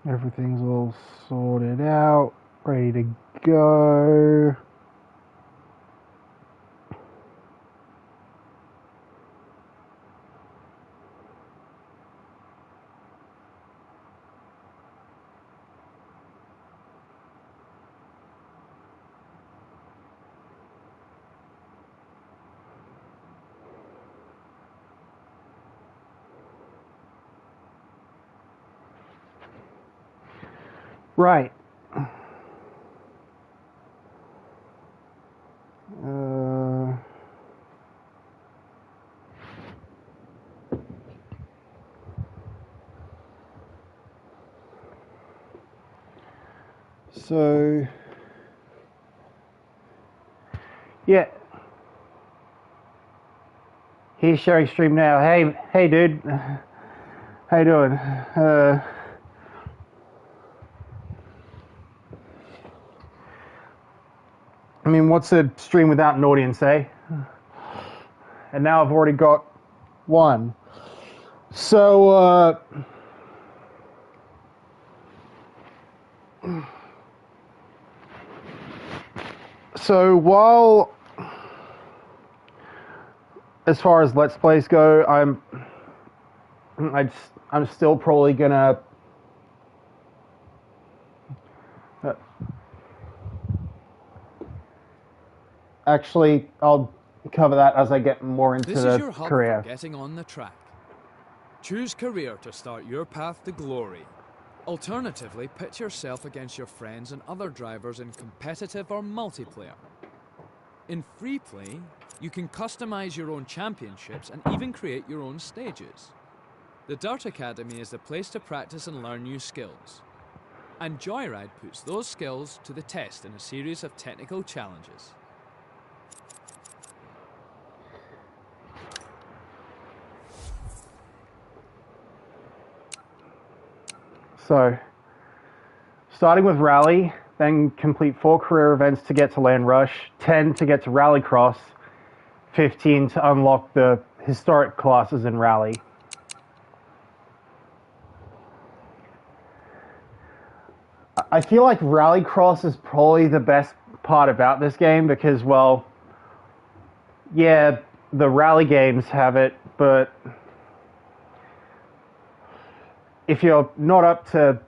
Everything's all sorted out, ready to go. Right. So, yeah. He's sharing stream now. Hey, dude. How you doing? I mean, what's a stream without an audience, eh? And now I've already got one. So, while, as far as Let's Plays go, I'm still probably gonna actually, I'll cover that as I get more into This the is your hub career. for getting on the track. Choose career to start your path to glory. Alternatively, pit yourself against your friends and other drivers in competitive or multiplayer. In free play, you can customize your own championships and even create your own stages. The DiRT Academy is the place to practice and learn new skills. And Joyride puts those skills to the test in a series of technical challenges. So, starting with Rally, then complete 4 career events to get to Land Rush, 10 to get to Rallycross, 15 to unlock the historic classes in Rally. I feel like Rallycross is probably the best part about this game because, well, yeah, the rally games have it, but if you're not up to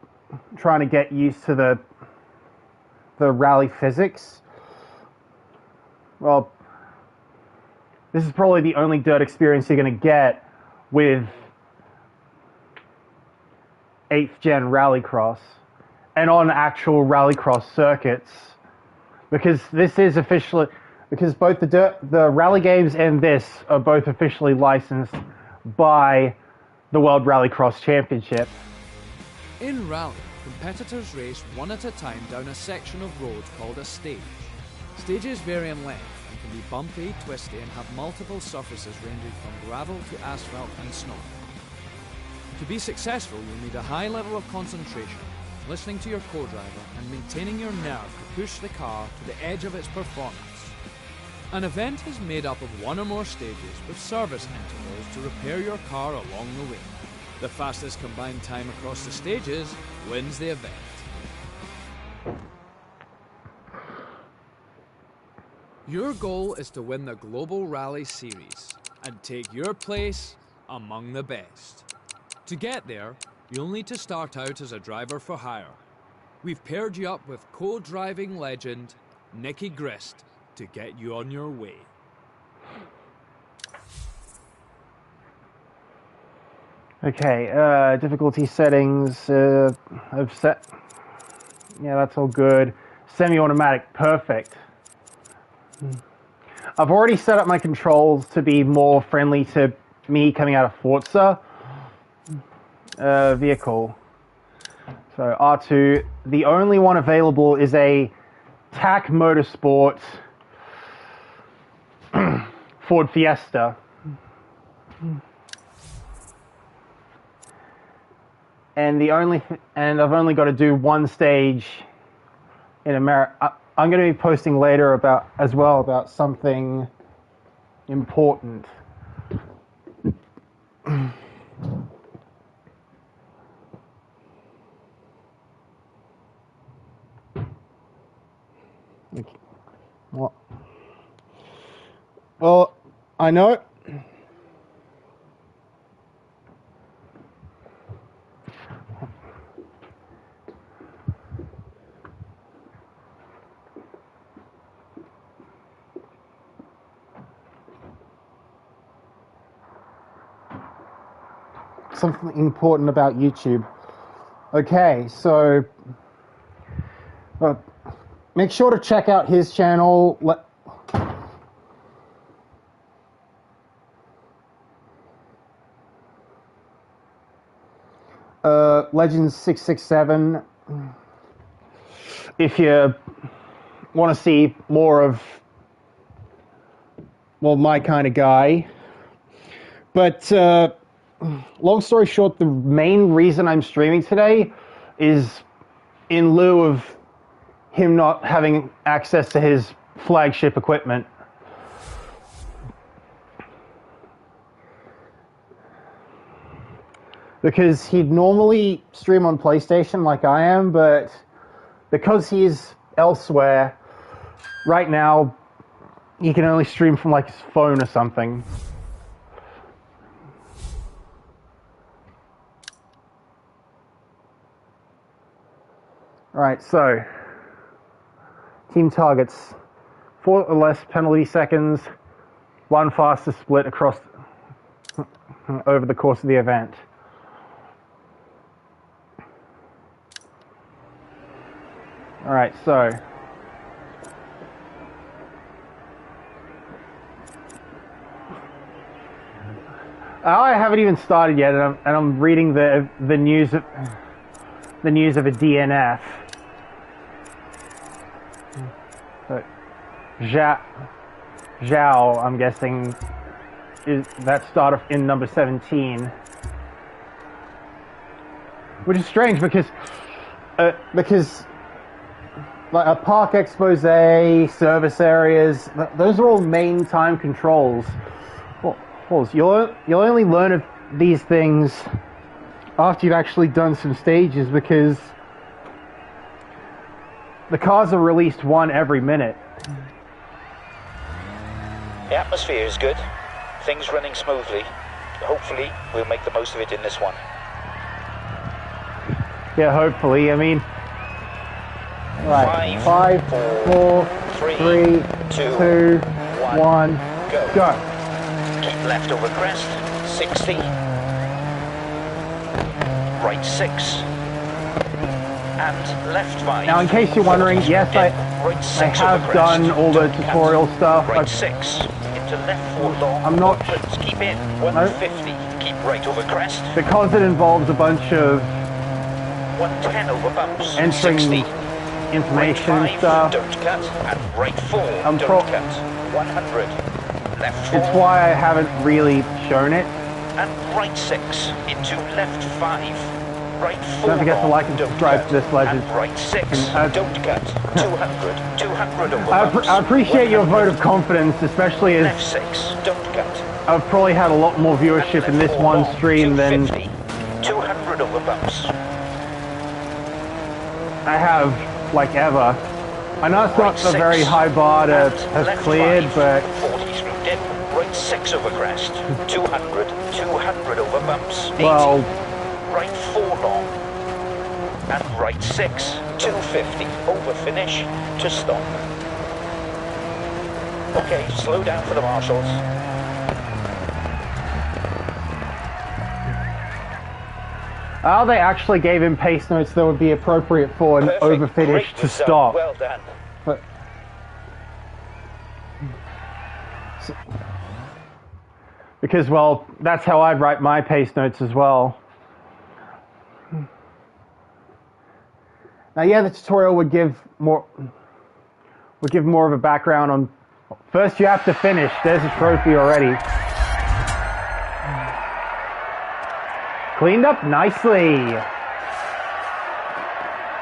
trying to get used to the rally physics, well, this is probably the only DiRT experience you're going to get with 8th gen Rallycross and on actual Rallycross circuits, because this is officially, because both the rally games and this are both officially licensed by the World Rallycross Championship. In Rally, competitors race one at a time down a section of road called a stage. Stages vary in length and can be bumpy, twisty, and have multiple surfaces ranging from gravel to asphalt and snow. To be successful, you'll need a high level of concentration, listening to your co-driver, and maintaining your nerve to push the car to the edge of its performance. An event is made up of one or more stages with service intervals to repair your car along the way. The fastest combined time across the stages wins the event. Your goal is to win the Global Rally Series and take your place among the best. To get there, you'll need to start out as a driver for hire. We've paired you up with co-driving legend Nicky Grist to get you on your way. Okay, difficulty settings, I've set, yeah, that's all good. Semi-automatic, perfect. I've already set up my controls to be more friendly to me coming out of Forza. Vehicle. So R2, the only one available is a TAC Motorsport Ford Fiesta. And and I've only got to do one stage in America. I'm going to be posting later as well about something important. What? Well, I know it. Something important about YouTube. Okay, so make sure to check out his channel. Legends 667. If you want to see more of, well, my kind of guy. But long story short, the main reason I'm streaming today is in lieu of him not having access to his flagship equipment. Because he'd normally stream on PlayStation like I am, but because he's elsewhere, right now he can only stream from like his phone or something. Alright, so team targets: 4 or less penalty seconds, 1 faster split across over the course of the event. Alright, so I haven't even started yet, and I'm reading the news of a DNF. So, Zhao, I'm guessing, is that starter in number 17, which is strange because like a park expose, service areas, those are all main time controls. Well, you'll only learn of these things after you've actually done some stages, because the cars are released 1 every minute. The atmosphere is good, things running smoothly. Hopefully we'll make the most of it in this one. Yeah, hopefully. I mean, right. 5, 4, 3, 2, 1, go. Keep left over crest, 60. Right 6. And left 5. Now, in case you're wondering, yes, I have done all the tutorial stuff. Right 6. Into left 4 long. I'm not... Keep in. 150. No. Keep right over crest. Because it involves a bunch of 110 over bumps. Entering 60. Information right 5, and stuff. Don't cut. And right 4. Don't cut. 100. Left 4. It's why I haven't really shown it. And right 6 into left 5. Right 4. Don't forget to like and subscribe to this legend. And right 6. Don't cut. 200. 200 over I appreciate your vote of confidence, especially as left 6. Don't cut. I've probably had a lot more viewership in this one stream than 200 over bumps. I have, like, ever. I know it's not a very high bar to have cleared, but 40 through dip. Right 6 over crest. 200. 200 over bumps. 80. Well, right 4 long. And right 6. 250 over finish to stop. Okay, slow down for the marshals. oh, they actually gave him pace notes that would be appropriate for an overfinish to stop. Well done. But, because, well, that's how I'd write my pace notes as well. Now, yeah, the tutorial would give more of a background on. First, you have to finish. There's a trophy already. Cleaned up nicely.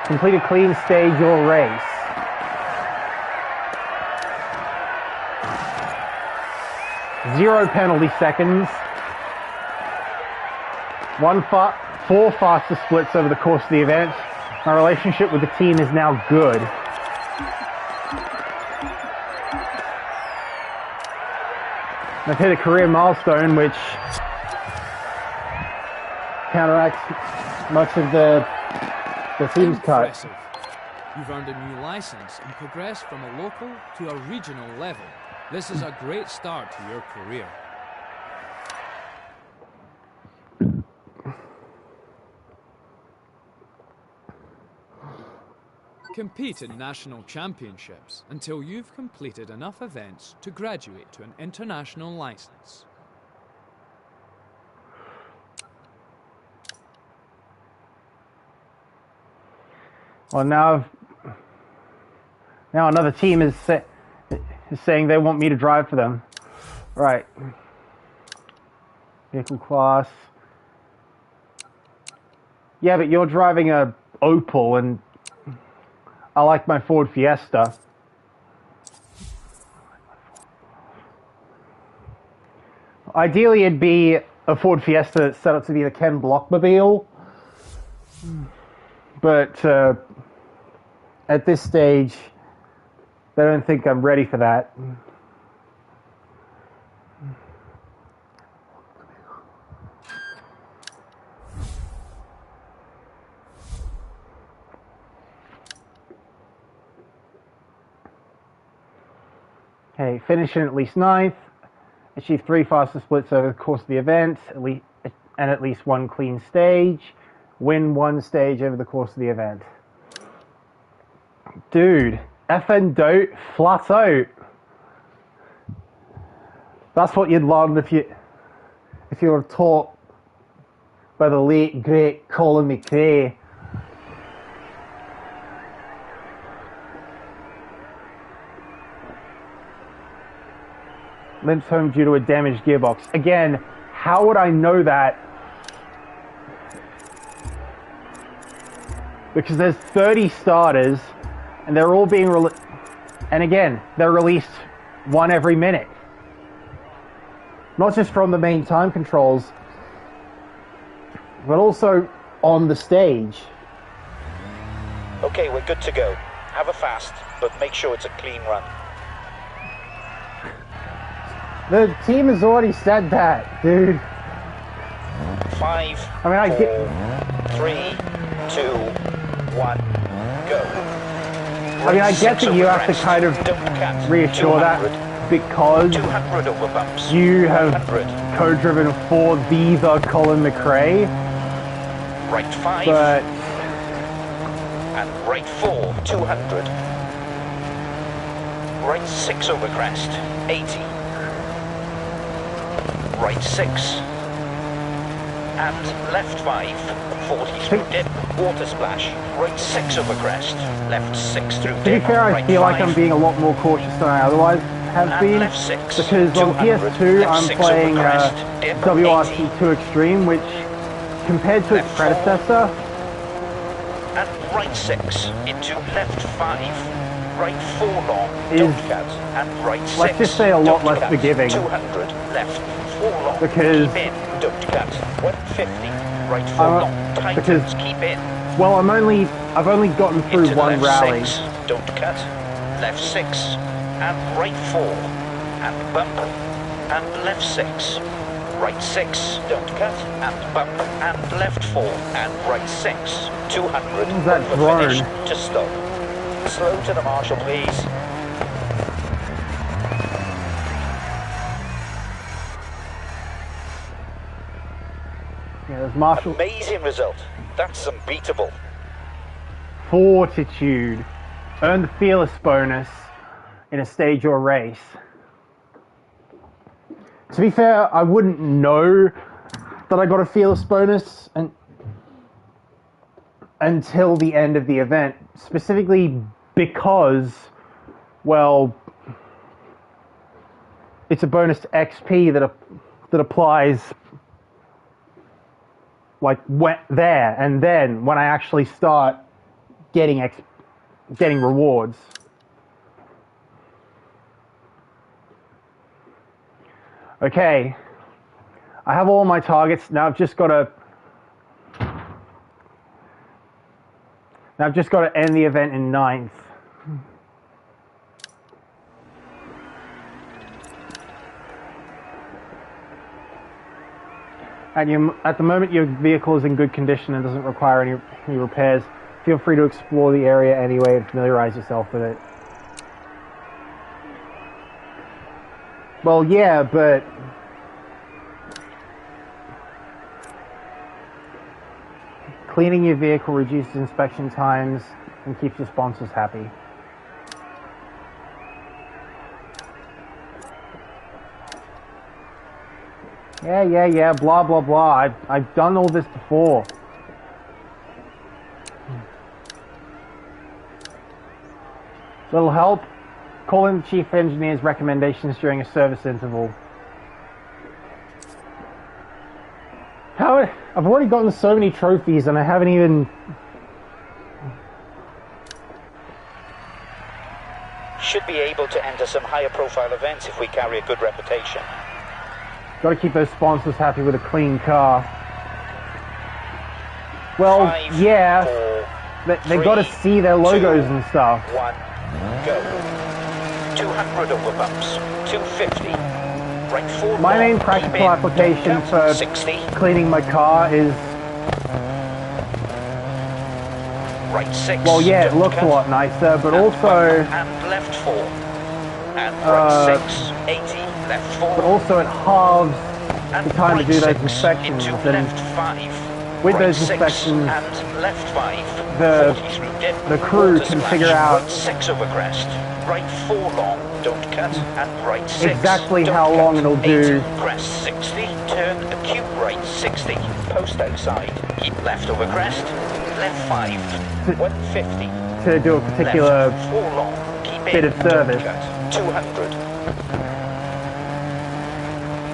Complete a clean stage or race. Zero penalty seconds. 4 faster splits over the course of the event. My relationship with the team is now good. I've hit a career milestone, which counteracts much of the team's cut. Impressive. You've earned a new license and progressed from a local to a regional level. This is a great start to your career. Compete in national championships until you've completed enough events to graduate to an international license. Well, now another team is saying they want me to drive for them. Right. Vehicle class. Yeah, but you're driving a Opel, and I like my Ford Fiesta. Ideally, it'd be a Ford Fiesta that's set up to be the Ken Blockmobile. But at this stage, they don't think I'm ready for that. Okay, finish in at least 9th. Achieve 3 faster splits over the course of the event, at least 1 clean stage. Win 1 stage over the course of the event. Dude, effing dope, flat out. That's what you'd learn if you were taught by the late great Colin McRae. Limps home due to a damaged gearbox. Again, how would I know that? Because there's 30 starters, and they're all being released. And again, they're released 1 every minute. Not just from the main time controls, but also on the stage. Okay, we're good to go. Have a fast, but make sure it's a clean run. The team has already said that, dude. 5, I mean, 4, 3, 2, 1, go. I mean, I get that you have to kind of reassure that because 200 over bumps. you have 100. co-driven for the Colin McRae, Right 5 but and right 4, 200. Right 6 over crest, 80. Right 6 and left 5, 40 through dip, water splash. Right 6 over crest, left 6 through to dip. be fair, I right feel like 5, I'm being a lot more cautious than I otherwise have and been, left 6, because on 200, PS2 left I'm 6 playing over crest, dip, 80. WRC2 Extreme, which compared to its Left predecessor, and right 6 into left 5. Right 4 long, Is, don't cut, and right 6. let's just say, a lot don't less cut. forgiving. 200, left 4 long, Because- keep in, don't cut. 150, right 4 long, tightens, because- keep in. well, I've only gotten through Into 1 left rally. 6, don't cut. Left 6, and right 4, and bump, and left 6. Right 6, don't cut, and bump, and left 4, and right 6. 200, What was that over drone? finish, to stop. Slow to the marshal, please. Yeah, there's Marshall. Amazing result. That's unbeatable. Fortitude. Earn the fearless bonus in a stage or race. To be fair, I wouldn't know that I got a fearless bonus until the end of the event, specifically because, well, it's a bonus to XP that applies like there, and then when I actually start getting rewards. Okay, I have all my targets now. I've just got to end the event in 9th. At the moment, your vehicle is in good condition and doesn't require any repairs. Feel free to explore the area anyway and familiarize yourself with it. Well, yeah, but cleaning your vehicle reduces inspection times and keeps your sponsors happy. Yeah, blah, blah, blah. I've done all this before. Little help? Call in the chief engineer's recommendations during a service interval. I've already gotten so many trophies and I haven't even... Should be able to enter some higher profile events if we carry a good reputation. Got to keep those sponsors happy with a clean car. Well, 5, yeah, 4, they've got to see their logos and stuff. 1, go. 200 over bumps, 250. Right 4. My main practical application for 60. cleaning my car is... Right 6. Well, yeah, it looks a lot nicer, but also... And left 4. And right 6, 80. Left 4. But also it halves the time right to do those 6 inspections. Into And left 5. with Right those 6 inspections, and left 5. the 40 through dip, the crew water can splash, figure out right 6 over crest. Right 4 long, don't cut, and right 6. exactly don't how cut. long it'll do. 80, crest 60, turn acute right 60, post outside, keep left over crest, left 5, 150. to do a particular left 4 long, keep bit in, of service. don't cut, 200.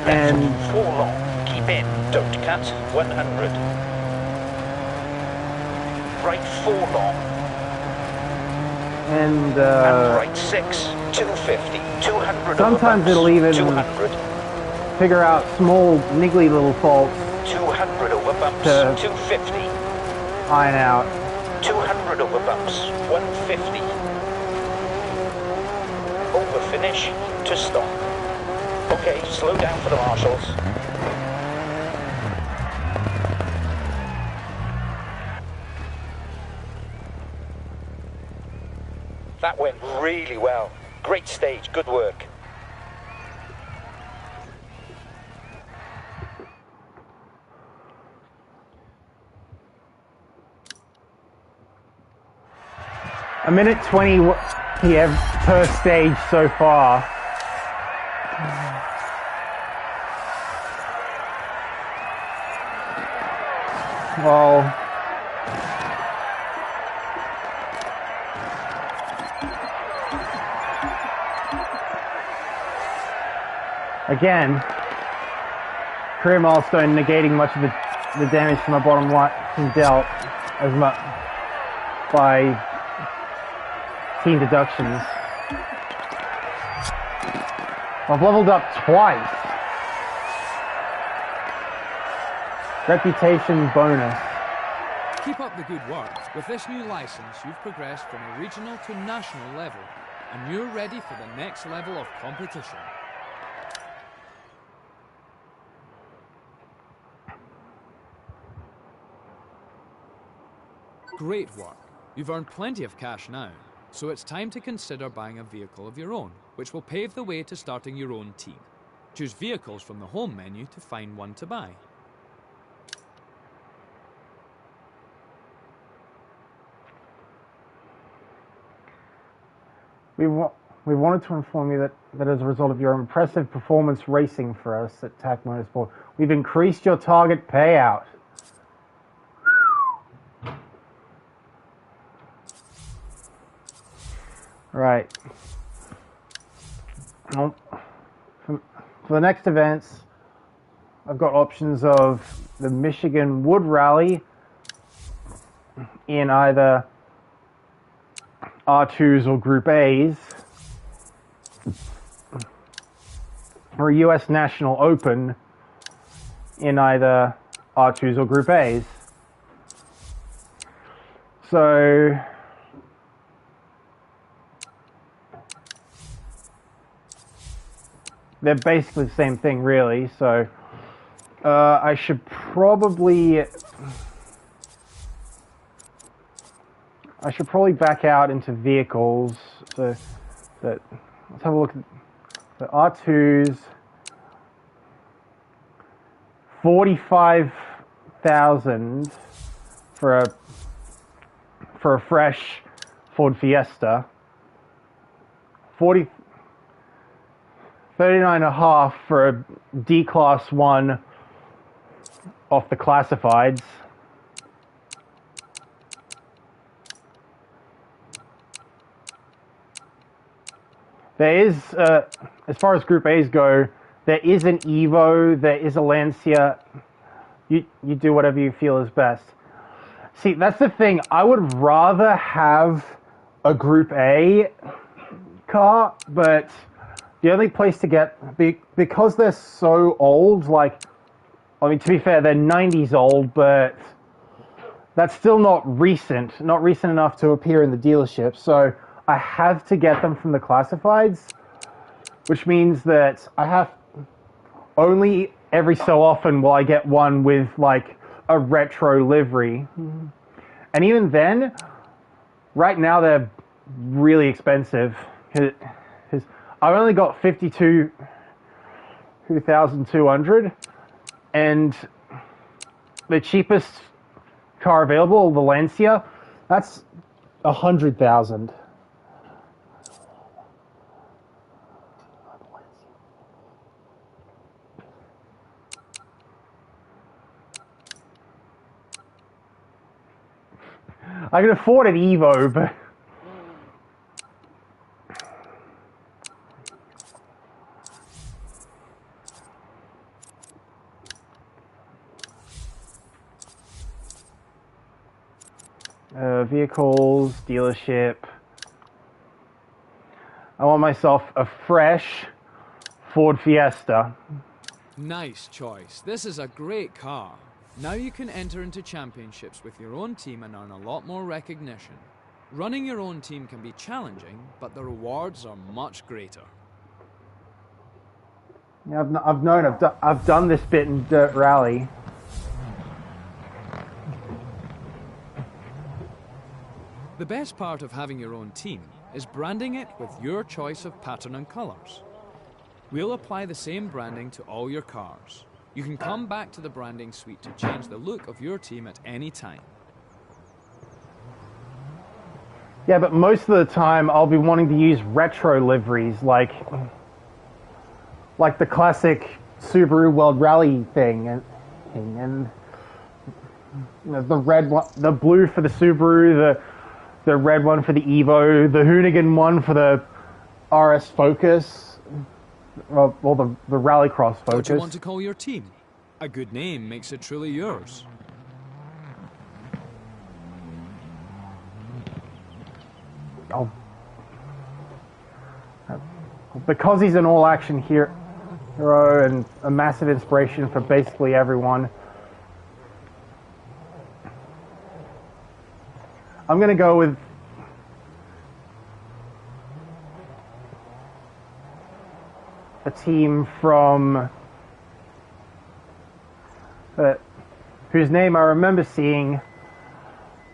And Left 4 long, keep in, don't cut, 100. Right 4 long. and Right 6, 250, 200 sometimes over it'll even 200, figure out small niggly little faults 200 over bumps, to 250, iron out. 200 over bumps, 150. Over finish to stop. Okay, slow down for the marshals. That went really well. Great stage, good work. A minute 20 PM per stage so far. Well, again, career milestone negating much of the damage to my bottom line dealt as much by team deductions. I've leveled up twice. Reputation bonus. Keep up the good work. With this new license, you've progressed from a regional to national level, and you're ready for the next level of competition. Great work. You've earned plenty of cash now, so it's time to consider buying a vehicle of your own, which will pave the way to starting your own team. Choose vehicles from the home menu to find one to buy. We wanted to inform you that as a result of your impressive performance racing for us at TAC Motorsport, we've increased your target payout. Right. Well, for the next events, I've got options of the Michigan Wood Rally in either R2s or Group A's, or a US National Open in either R2s or Group A's. So they're basically the same thing, really. So I should should probably back out into vehicles. So that let's have a look at the R2s. 45,000 for a fresh Ford Fiesta. 39.5 for a D Class 1 off the classifieds. There is, as far as Group A's go, there is an Evo, there is a Lancia. You do whatever you feel is best. See, that's the thing. I would rather have a Group A car, but the only place to get, because they're so old, like, I mean, to be fair, they're 90s old, but that's still not recent enough to appear in the dealership. So I have to get them from the classifieds, which means that I have only every so often will I get one with like a retro livery. And even then, right now they're really expensive. I've only got 52,200, and the cheapest car available, the Lancia, that's 100,000. I can afford an Evo, but vehicles, dealership. I want myself a fresh Ford Fiesta. Nice choice. This is a great car. Now you can enter into championships with your own team and earn a lot more recognition. Running your own team can be challenging, but the rewards are much greater. Yeah, I've done this bit in Dirt Rally. The best part of having your own team is branding it with your choice of pattern and colours. We'll apply the same branding to all your cars. You can come back to the branding suite to change the look of your team at any time. Yeah, but most of the time I'll be wanting to use retro liveries, like the classic Subaru World Rally thing, and you know, the red one, the blue for the Subaru, the red one for the Evo, the Hoonigan one for the RS Focus, well the Rallycross Focus. What do you want to call your team? A good name makes it truly yours. Oh. Because he's an all-action hero and a massive inspiration for basically everyone, I'm going to go with a team from whose name I remember seeing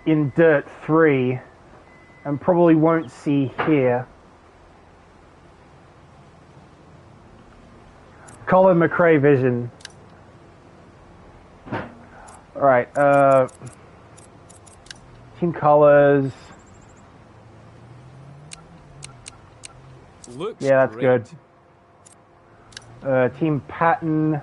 in Dirt 3 and probably won't see here. Colin McRae Vision. Alright, team colors. Looks yeah, that's great. Good. Team pattern.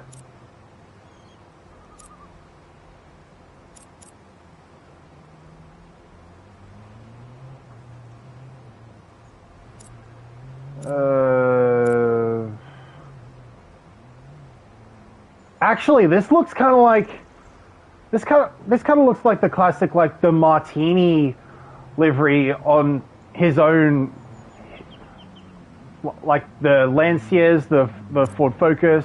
Actually, this looks kind of like this kind of looks like the classic, like the Martini livery on his own, like the Lanciers, the Ford Focus.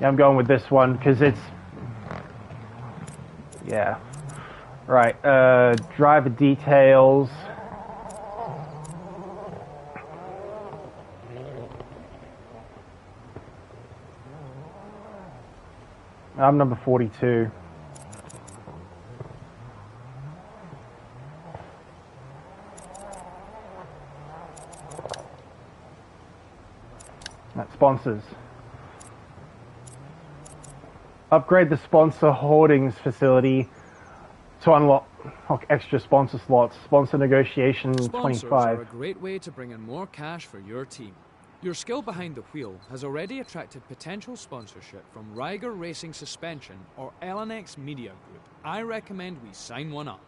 Yeah, I'm going with this one because it's right. Driver details. I'm number 42. That sponsors. Upgrade the sponsor hoardings facility to unlock extra sponsor slots. Sponsor negotiation Sponsors 25. are a great way to bring in more cash for your team. Your skill behind the wheel has already attracted potential sponsorship from Riger Racing Suspension or LNX Media Group. I recommend we sign one up.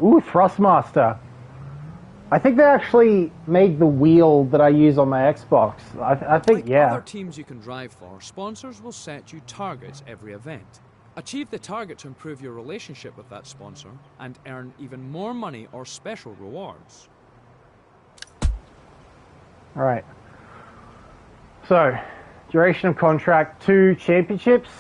Ooh, Thrustmaster. I think they actually made the wheel that I use on my Xbox. I think, Like yeah. other teams you can drive for, sponsors will set you targets every event. Achieve the target to improve your relationship with that sponsor and earn even more money or special rewards. Alright. So, duration of contract, 2 championships.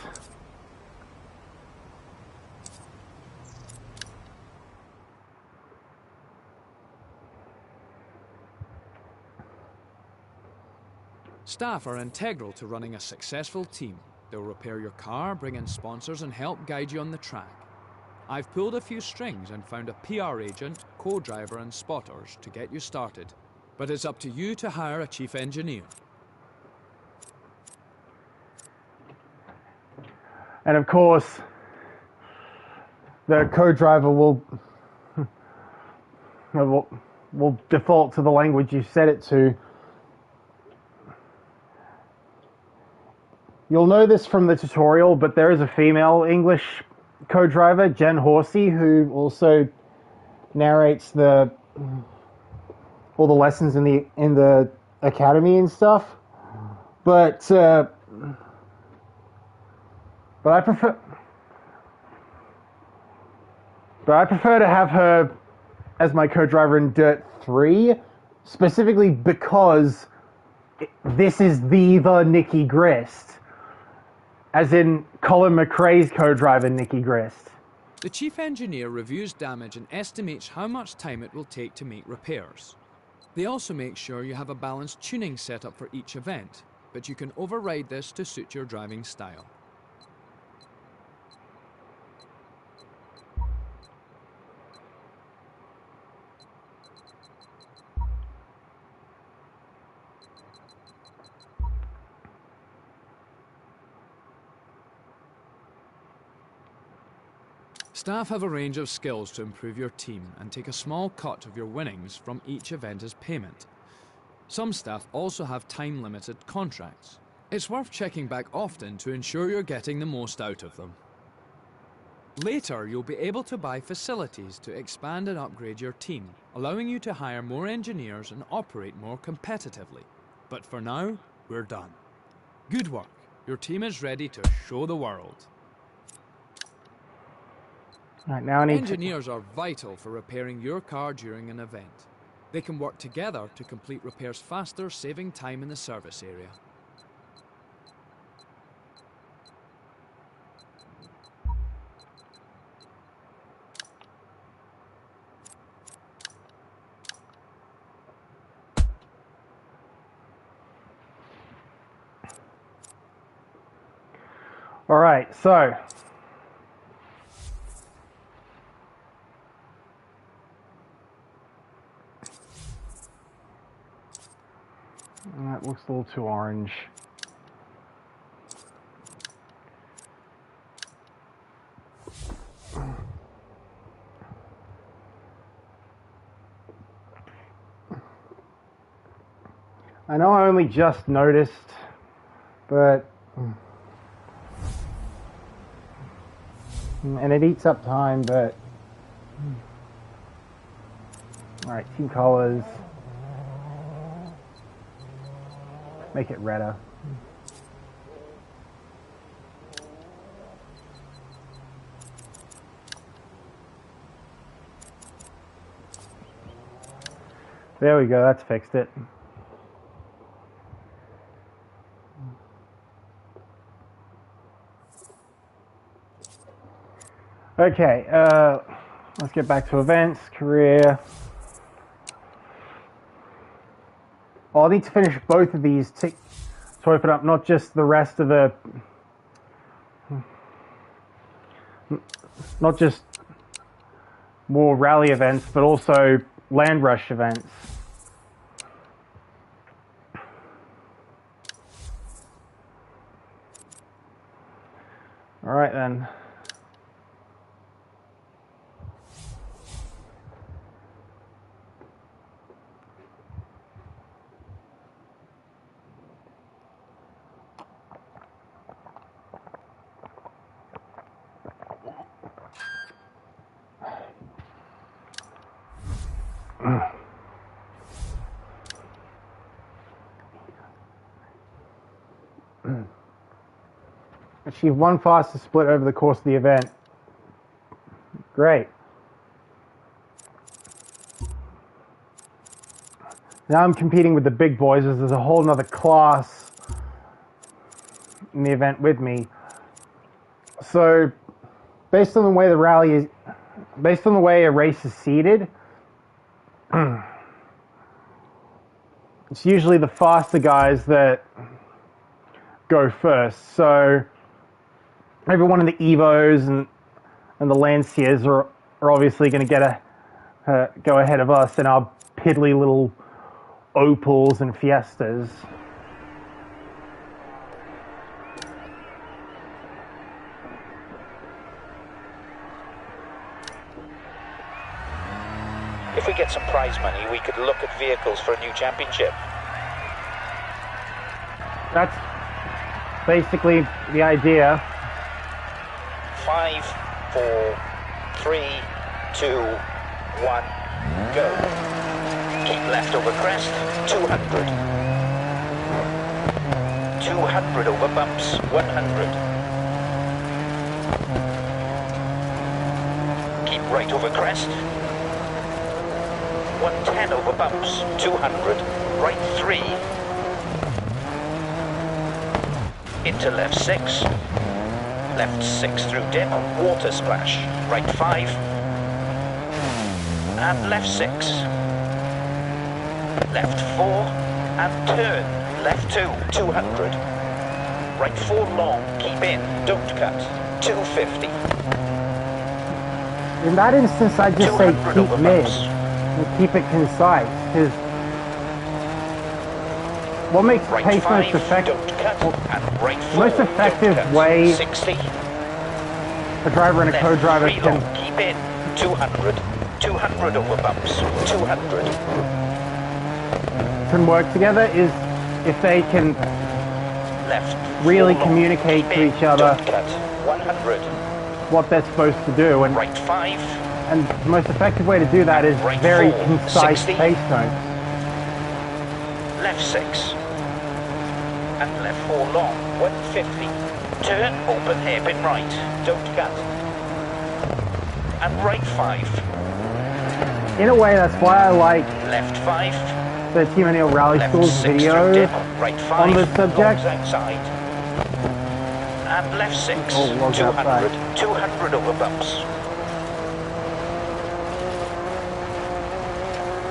Staff are integral to running a successful team. They'll repair your car, bring in sponsors, and help guide you on the track. I've pulled a few strings and found a PR agent, co-driver, and spotters to get you started. But it's up to you to hire a chief engineer. And of course, the co-driver will default to the language you set it to. You'll know this from the tutorial, but there is a female English co-driver, Jen Horsey, who also narrates all the lessons in the academy and stuff. But I prefer to have her as my co-driver in Dirt 3, specifically because this is the Nikki Grist. As in Colin McRae's co-driver, Nikki Grist. The chief engineer reviews damage and estimates how much time it will take to make repairs. They also make sure you have a balanced tuning setup for each event, but you can override this to suit your driving style. Staff have a range of skills to improve your team and take a small cut of your winnings from each event as payment. Some staff also have time-limited contracts. It's worth checking back often to ensure you're getting the most out of them. Later, you'll be able to buy facilities to expand and upgrade your team, allowing you to hire more engineers and operate more competitively. But for now, we're done. Good work. Your team is ready to show the world. Right, now I need Engineers are vital for repairing your car during an event. They can work together to complete repairs faster, saving time in the service area. All right, so that looks a little too orange. I know I only just noticed, but and it eats up time, but all right, team colors. Make it redder. There we go, that's fixed it. Okay, let's get back to events, career. I'll need to finish both of these to open up not just the rest of the... Not just more rally events, but also land rush events. All right then. Achieve one fastest split over the course of the event. Great. Now I'm competing with the big boys as there's a whole nother class in the event with me. So based on the way a race is seeded, it's usually the faster guys that go first. So everyone in the Evos and the Lanciers are obviously going to go ahead of us in our piddly little Opals and Fiestas. If we get some prize money, we could look at vehicles for a new championship. That's basically the idea. 5, 4, 3, 2, 1, go. Keep left over crest, 200. 200 over bumps, 100. Keep right over crest. 110 over bumps, 200. Right 3. Into left 6. Left 6 through dip, water splash. Right 5. And left 6. Left 4. And turn. Left 2, 200. Right 4 long, keep in, don't cut. 250. In that instance, I'd just say keep mid and keep it concise, because what makes right pace 5, most effective? don't cut. And right 4, Most effective don't cut. way 60. a driver and a Left co-driver 3 can long, keep in, 200. 200 over bumps, 200. work together is if they can Left really 4 long, communicate keep to in, each other don't cut. 100. what they're supposed to do, and Right 5. the most effective way to do that is Right very 4, concise 60. pace notes. Left 6. And left 4 long, 150. Turn, open hairpin right, don't cut. And right 5. In a way, that's why I like Left 5. the Team O'Neill Rally Left School's 6 video through dip, right 5. on this subject. Logs outside. And left 6. Oh, logs 200. outside. 200 over bumps.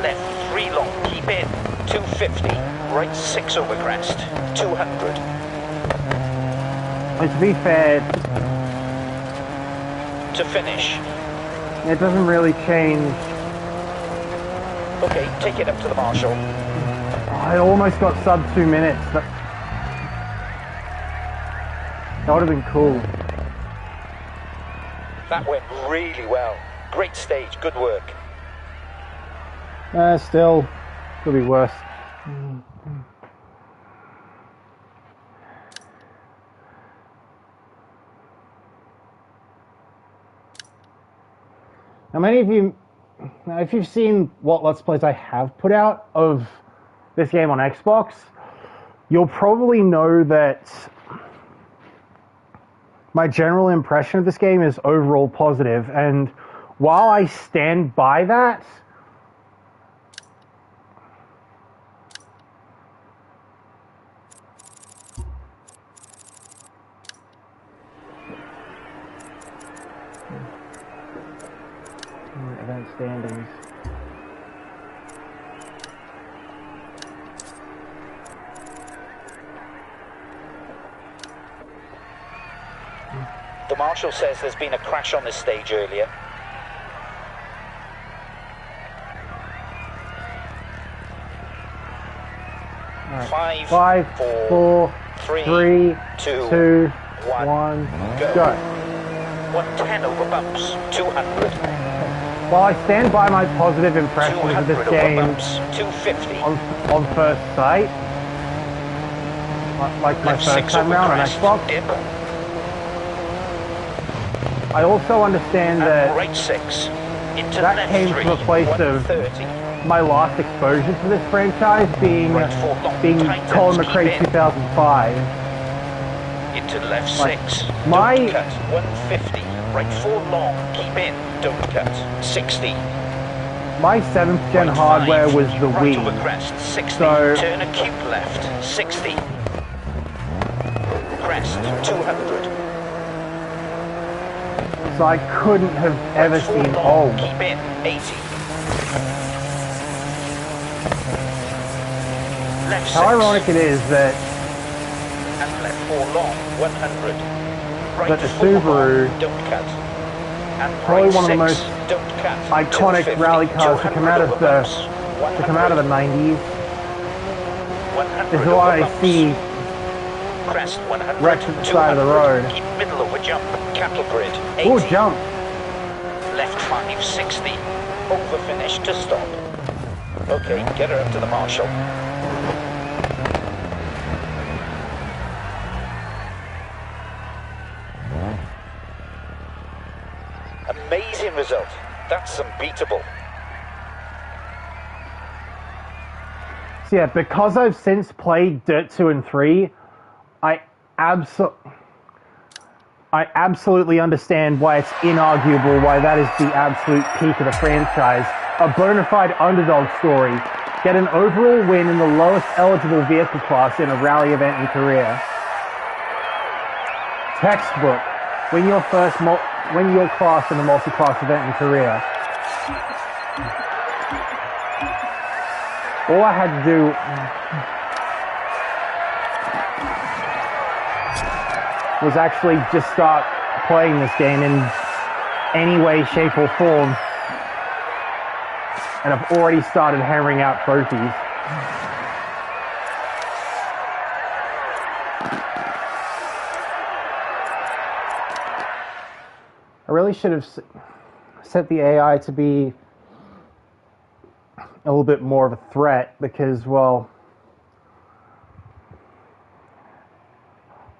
Left 3 long, keep in. 250. Right 6 over crest. 200. And to be fair, To finish. it doesn't really change. Okay, take it up to the marshal. I almost got sub 2 minutes. That would have been cool. That went really well. Great stage, good work. Still, could be worse. Now, many of you, if you've seen what Let's Plays I have put out of this game on Xbox, you'll probably know that my general impression of this game is overall positive, and while I stand by that, standings. The marshal says there's been a crash on this stage earlier. Right. 5, 4, 3, 2, 1, go. 110 over bumps, 200. While I stand by my positive impressions of this game bumps, 250. on first sight, like my first time round on Xbox, dip. I also understand that right 6 into that left came 3, from a place of 130. my last exposure to this franchise being Colin McRae 2005. Into left Like, 6, my- don't cut, 150. Right 4 long, keep in, don't cut, 60. My 7th gen Right hardware 5, was the right Wii. over crest, 60. So- Turn acute left, 60. Crest, 200. So I couldn't have ever Right 4 seen long, keep in, 80. Left 6. How ironic it is that And left 4 long, 100. Right But the 4 Subaru, long, don't cut. And probably right one of the 6, most don't cut. iconic 250, rally cars to come out of 200 the over bumps, to come out of the 90s. 100 This is over why I bumps. see Crest 100, wrecks at the side of the 200. road. Keep middle over jump, cattle grid, 80. Oh, jump! Left 5, 60. Over finish to stop. Okay, get her up to the marshal. Amazing result. That's unbeatable. So yeah, because I've since played Dirt 2 and 3, I absolutely understand why it's inarguable why that is the absolute peak of the franchise. A bona fide underdog story. Get an overall win in the lowest eligible vehicle class in a rally event in Korea. Textbook. Win your class in a multi-class event in Korea. All I had to do was actually just start playing this game in any way, shape, or form. And I've already started hammering out trophies. I really should have set the AI to be a little bit more of a threat because, well,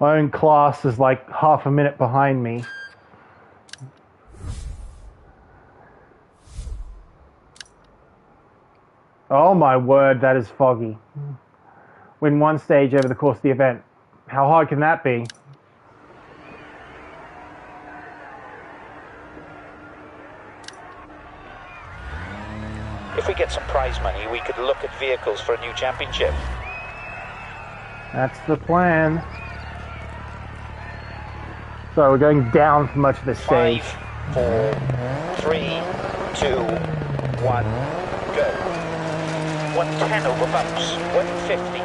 my own class is like half a minute behind me. Oh my word, that is foggy. Win one stage over the course of the event. How hard can that be? If we get some prize money, we could look at vehicles for a new championship. That's the plan. So we're going down for much of this stage. 5, 4, 3, 2, 1, go. 110 over bumps, 150.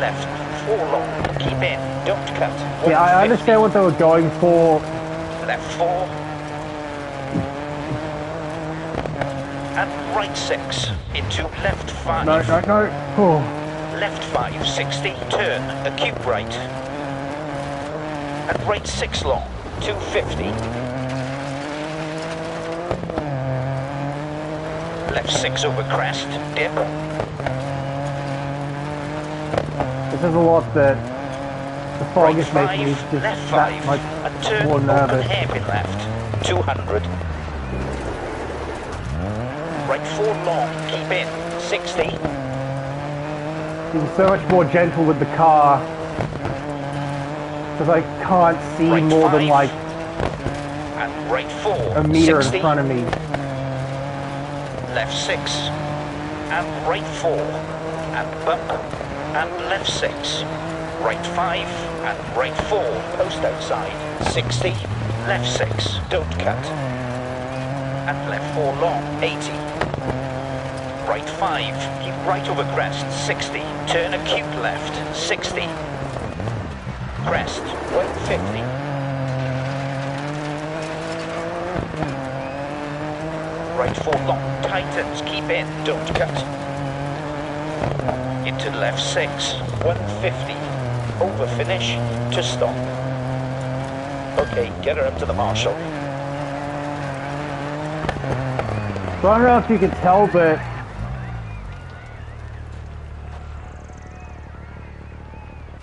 Left, 4 long, keep in, don't cut. Yeah, I understand what they were going for. Left 4. And right 6 into left 5. No. Oh. Left 5, 60, turn, acute right. And right 6 long, 250. Left 6 over crest, dip. This is a lot that the fog Right is making me 5, just left that 5, much and turn, more open nervous. hairpin left, 200. Right 4 long, keep in, 60. Being so much more gentle with the car because I can't see Right more 5, than like and right 4, a meter 60. in front of me. Left 6, and right 4, and bump, and left 6, right 5, and right 4, post outside, 60, left 6, don't cut, and left 4 long, 80. Right 5, keep right over crest, 60. Turn acute left, 60. Crest, 150. Right 4 long, tightens, keep in, don't cut. Into left 6, 150. Over finish to stop. Okay, get her up to the marshal. So I don't know if you can tell, but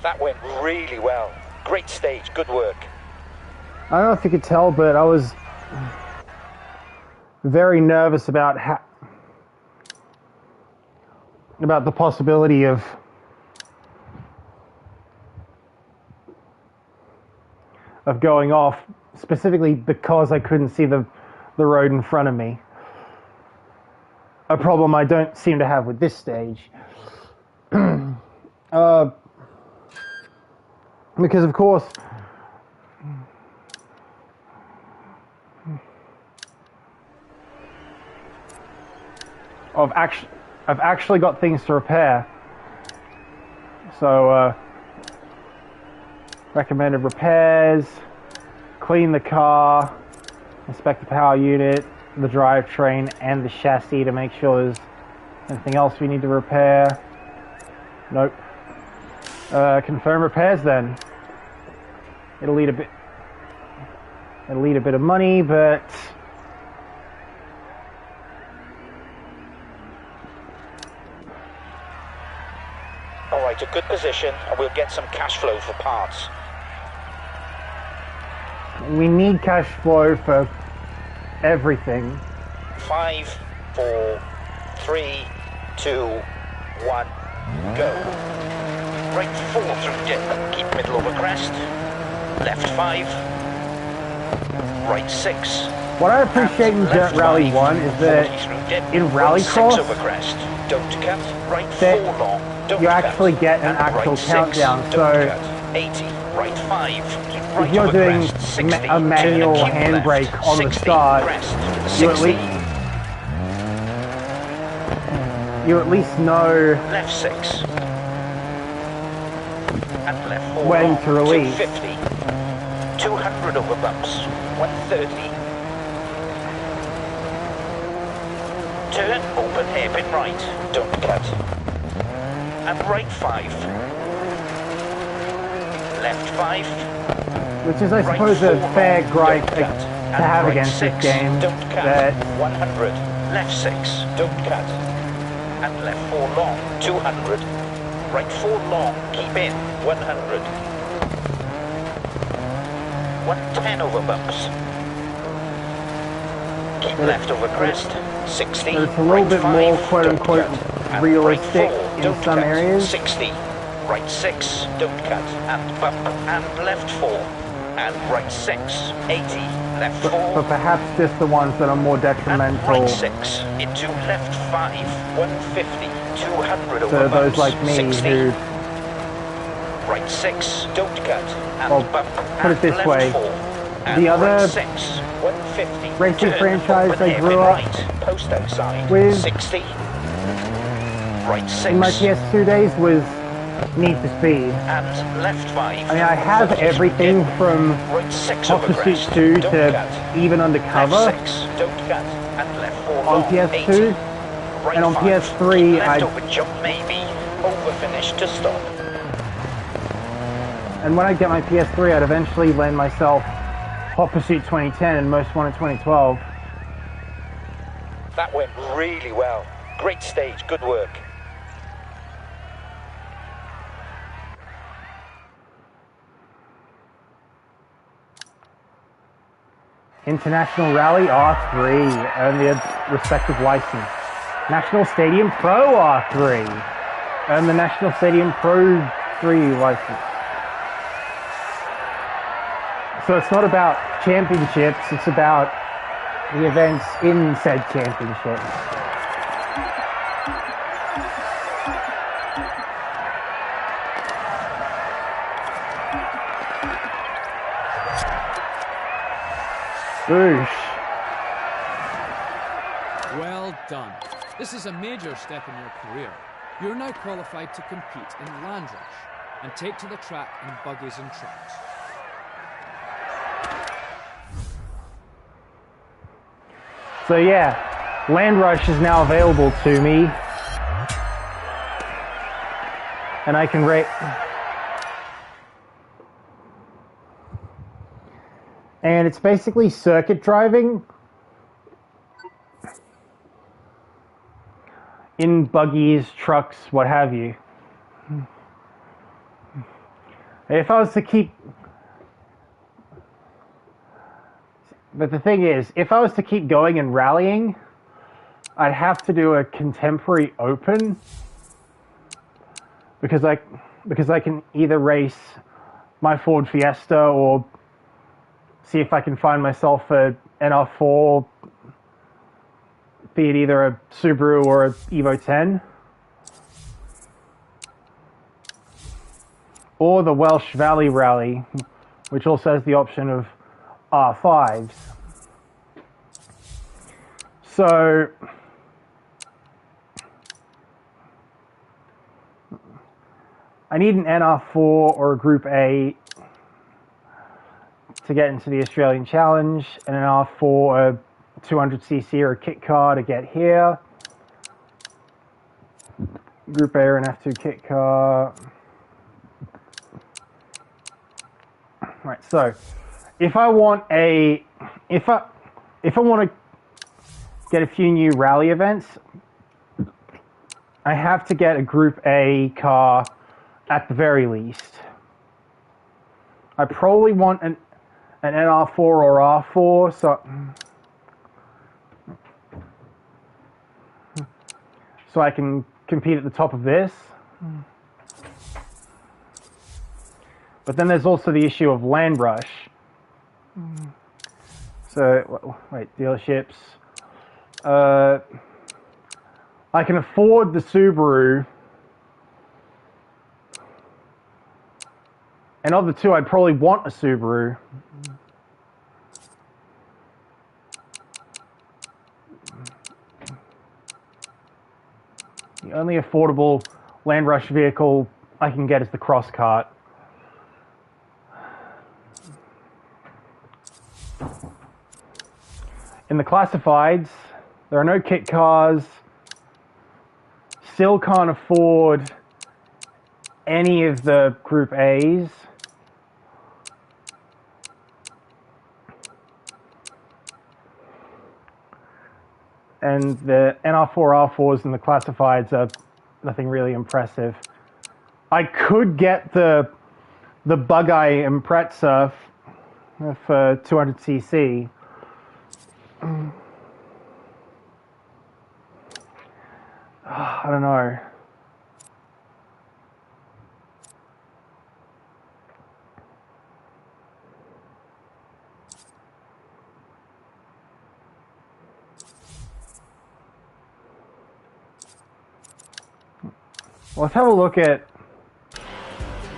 That went really well. Great stage, good work. I don't know if you could tell, but I was very nervous about the possibility of going off, specifically because I couldn't see the road in front of me. A problem I don't seem to have with this stage. Because of course I've actually got things to repair. So recommended repairs, clean the car, inspect the power unit, the drivetrain, and the chassis to make sure there's anything else we need to repair. Nope. Confirm repairs then. It'll need a bit of money, but Alright, a good position, and we'll get some cash flow for parts. we need cash flow for everything. 5, 4, 3, 2, 1, go. Right 4 through dip, keep middle over crest. Left 5. Right 6. What I appreciate in Dirt Rally 1 is that in Rallycross, over crest. Don't cut. Right 4 that long. Don't you cut. actually get an And actual right 6, countdown. don't So cut. 80. Right 5. Keep right if you're over doing crest. 60. a manual Turn acute handbrake left. on the 60. start, Crest. you at least know Left 6. And left 4 when long. to release. 250. 200 over bumps. 130. Turn, open hairpin right. Don't cut. And right 5. Left 5. which is, I Right suppose, 4 a long, fair gripe don't to cut. And have right against 6, this game. Don't cut. That 100. Left 6. Don't cut. And left 4 long. 200. Right 4 long. Keep in. 100. 110 over bumps. Keep left over crest. 60. But it's a little right bit 5, more quote-unquote don't cut. And realistic right 4, in don't some cut. areas. 60. Right 6. Don't cut. And bump. And left 4. And right 6. 80. Left 4. but perhaps just the ones that are more And detrimental right 6 into left 5, 150, 200 over to those bumps, like me 60. who, Right 6, don't cut, and well, bump, put it and this left way, 4, and the other right 6, 150, racing turn, franchise open I hairpin grew up right, post outside, with 60, right 6, in my PS2 days was Need for Speed. and left 5. I mean, I have 40 everything dip, from right 6 Hot over Pursuit crest, 2 don't to cut. even Undercover Left 6, don't cut, and left 4 on long, PS2, 80. Right and on 5, PS3 keep left I, open jump maybe, over finish to stop. and when I get my PS3 I'd eventually lend myself Hot Pursuit 2010 and Most Wanted 2012. That went really well. Great stage, good work. International Rally R3 earn the respective license. National Stadium Pro R3 earn the National Stadium Pro 3 license. So it's not about championships, it's about the events in said championships. Boosh. done. This is a major step in your career. You're now qualified to compete in Land Rush and take to the track in buggies and trucks. So yeah, Land Rush is now available to me. And I can rate. And it's basically circuit driving in buggies, trucks, what have you. If I was to keep... But the thing is, if I was to keep going and rallying, I'd have to do a contemporary open because I can either race my Ford Fiesta or see if I can find myself a NR4, be it either a Subaru or a Evo 10. Or the Welsh Valley Rally, which also has the option of R5s. So I need an NR4 or a Group A to get into the Australian Challenge, and an R4, a 200cc or a kit car to get here. Group A or an F2 kit car. Right, so if I want if I want to get a few new rally events, I have to get a Group A car at the very least. I probably want an NR4 or R4, so I can compete at the top of this. But then there's also the issue of Land Rush. So, wait, dealerships. I can afford the Subaru. And of the two, I'd probably want a Subaru. The only affordable Land Rush vehicle I can get is the Cross Cart. In the classifieds, there are no kit cars. Still can't afford any of the Group A's. And the NR4, R4s and the classifieds are nothing really impressive. I could get the Bug-Eye Impreza for 200cc. I don't know. Let's have a look at...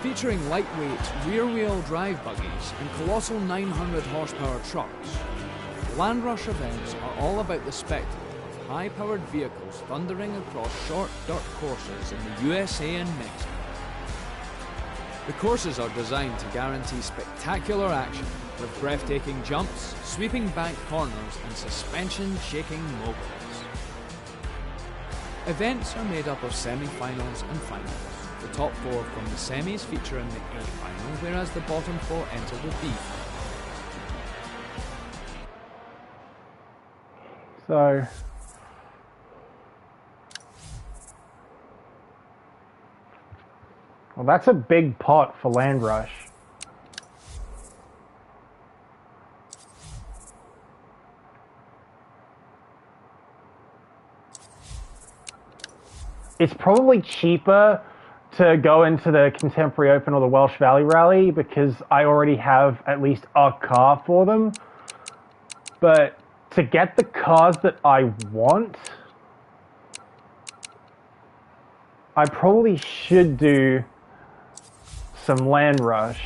Featuring lightweight, rear-wheel drive buggies and colossal 900 horsepower trucks, Land Rush events are all about the spectacle of high-powered vehicles thundering across short dirt courses in the USA and Mexico. The courses are designed to guarantee spectacular action with breathtaking jumps, sweeping bank corners and suspension-shaking moguls. Events are made up of semi-finals and finals. The top four from the semis feature in the A final, whereas the bottom four enter the B final. So... Well, that's a big pot for Land Rush. It's probably cheaper to go into the Contemporary Open or the Welsh Valley Rally because I already have at least a car for them. But to get the cars that I want, I probably should do some Land Rush.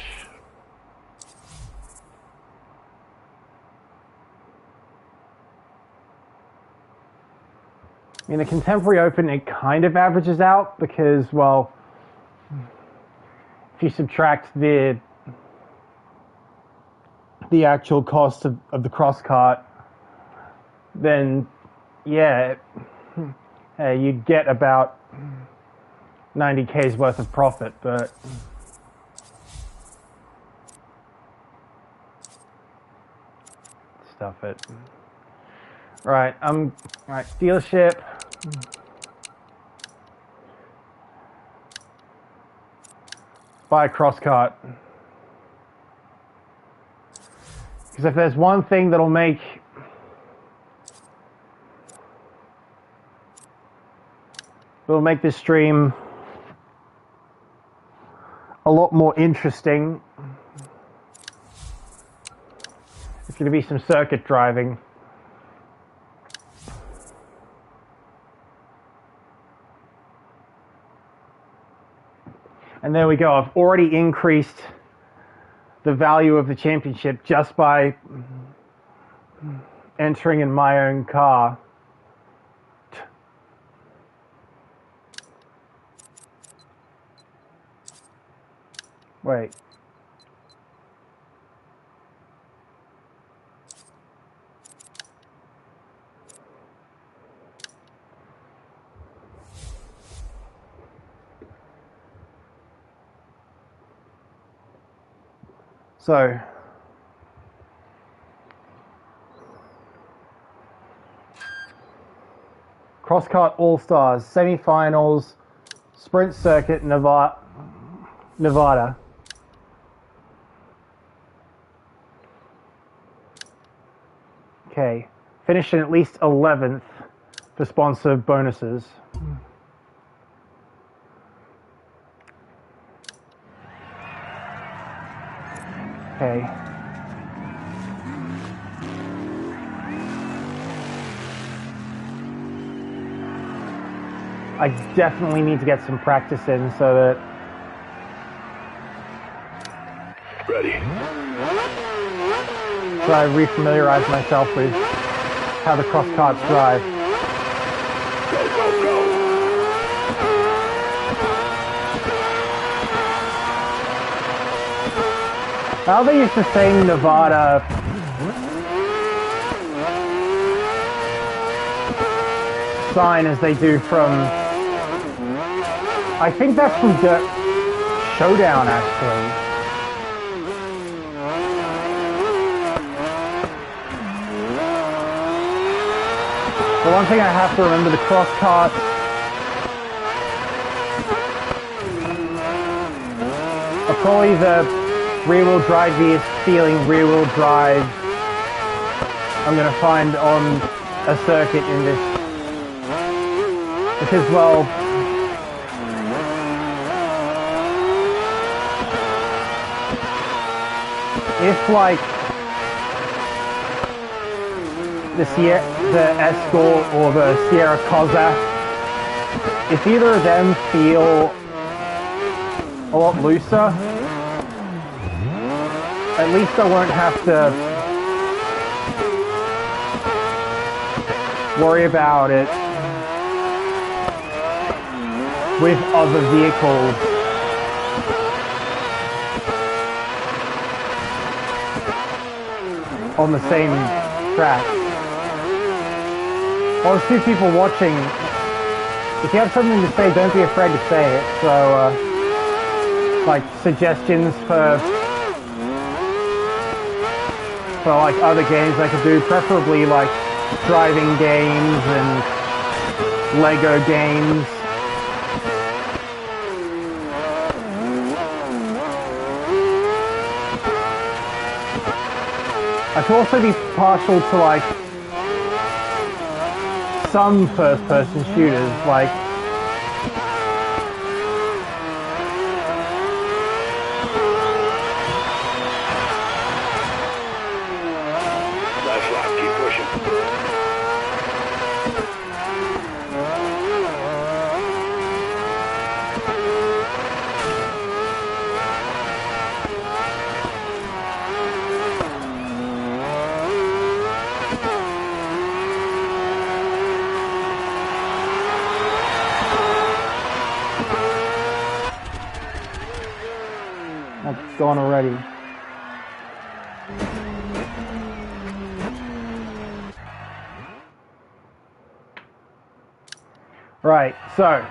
I mean, the Contemporary Open, it kind of averages out because, well, if you subtract the actual cost of the cross cart, then yeah, you'd get about 90K's worth of profit, but stuff it. Right, right, dealership. Buy a cross cart. Because if there's one thing that'll make this stream a lot more interesting, it's going to be some circuit driving. And there we go. I've already increased the value of the championship just by entering in my own car. Wait. So, Crosscut All-Stars, semifinals, sprint circuit, Nevada. Okay, finishing at least 11th for sponsor bonuses. Okay. I definitely need to get some practice in so that... Ready. So I refamiliarize myself with how the cross carts drive. Go, go, go. How they used to say Nevada sign as they do from... I think that's from DiRT Showdown, actually. The one thing I have to remember, the cross carts are probably the rear-wheel drive-iest feeling rear-wheel drive I'm going to find on a circuit in this. Because, well, if, like, the Escort or the Sierra Cossack, if either of them feel a lot looser, at least I won't have to worry about it with other vehicles. On the same track. Well, there's two people watching. If you have something to say, don't be afraid to say it. So, like, suggestions for like other games I could do, preferably like driving games and Lego games. I could also be partial to like some first-person shooters, like Keep pushing. gone already. Right, so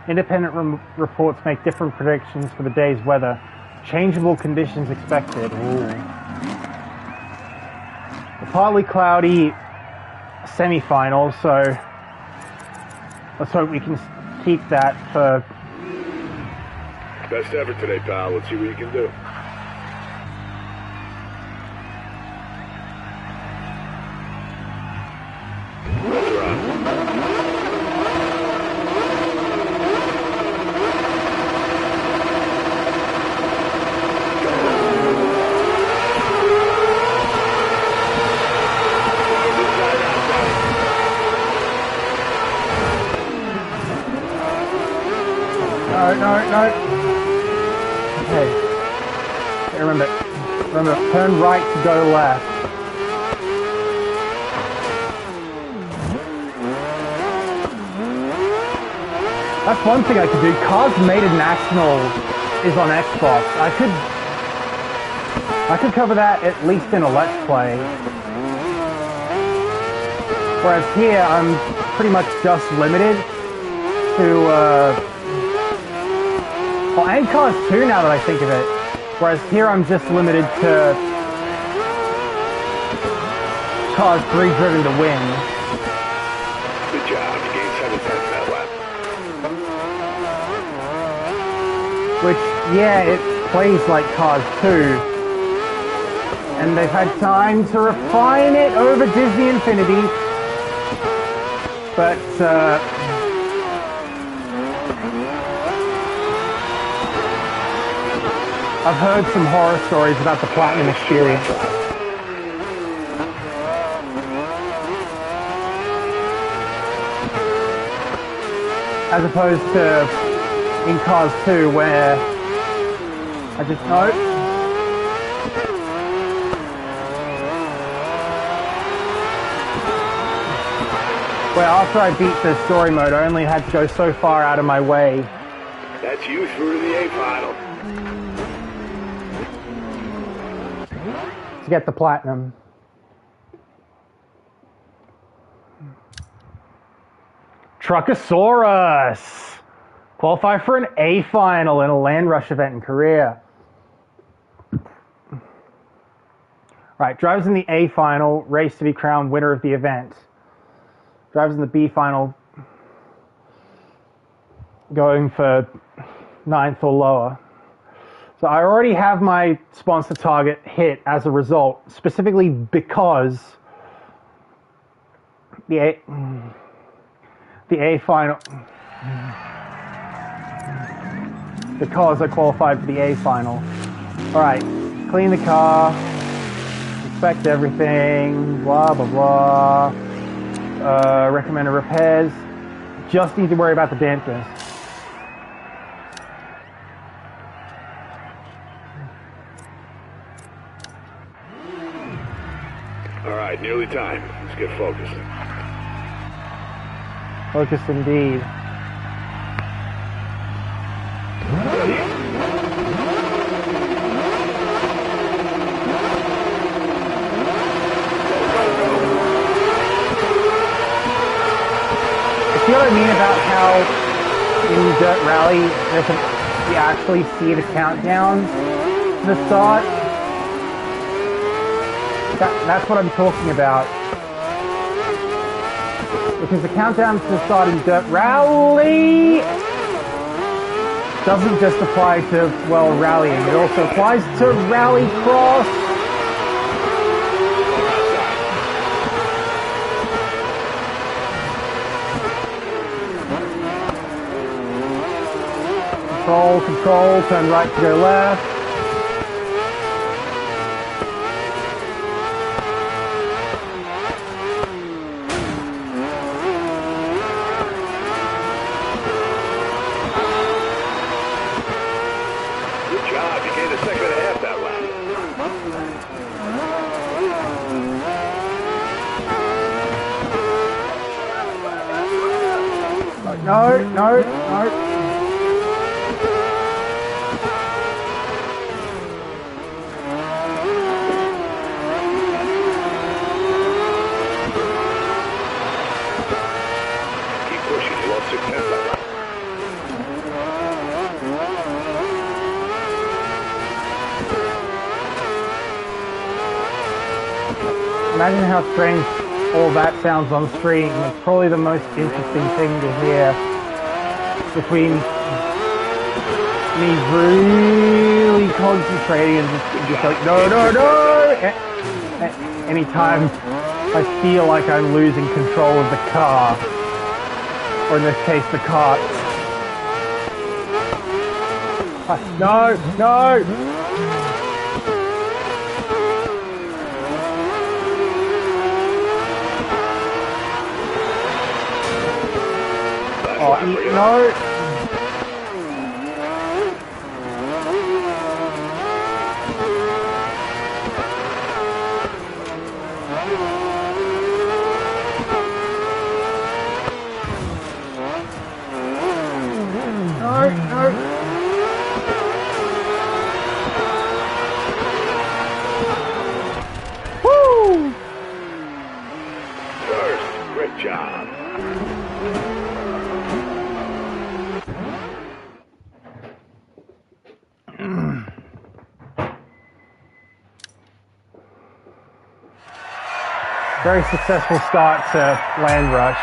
independent reports make different predictions for the day's weather. Changeable conditions expected. Ooh. A partly cloudy semi-final, so let's hope we can keep that for... Best effort today, pal. Let's see what you can do. We're on. No. Okay. Remember, turn right to go left. That's one thing I could do. Cars Made National is on Xbox. I could cover that at least in a Let's Play. Whereas here, I'm pretty much just limited to, well, and Cars 2 now that I think of it. Whereas here I'm just limited to Cars 3 Driven to Win. Good job. You gained 7 tenths that lap. Which, yeah, it plays like Cars 2. And they've had time to refine it over Disney Infinity. But, I've heard some horror stories about the Platinum experience. As opposed to in Cars 2 where I just know. Where after I beat the story mode, I only had to go so far out of my way. That's you through to the A final. To get the Platinum. Truckosaurus! Qualify for an A final in a Land Rush event in Korea. Right, drivers in the A final race to be crowned winner of the event. Drivers in the B final going for 9th or lower. So I already have my sponsor target hit as a result, specifically because the A final, because I qualified for the A final. All right, clean the car, inspect everything, blah, blah, blah. Recommended repairs. Just need to worry about the dampers. All right, nearly time. Let's get focused. Focused indeed. See what I mean about how in Dirt Rally you actually see the countdown to the start? That's what I'm talking about. Because the countdown to the start in Dirt Rally doesn't just apply to, well, rallying. It also applies to Rallycross. Control, turn right to go left. Good job. You gained a second and a half that lap. No. Imagine how strange all that sounds on screen. It's probably the most interesting thing to hear between me really concentrating and just like, no, no, no! Anytime I feel like I'm losing control of the car, or in this case, the cart. No, no! Oh, no! No, no! Woo! First, great job. Very successful start to Land Rush.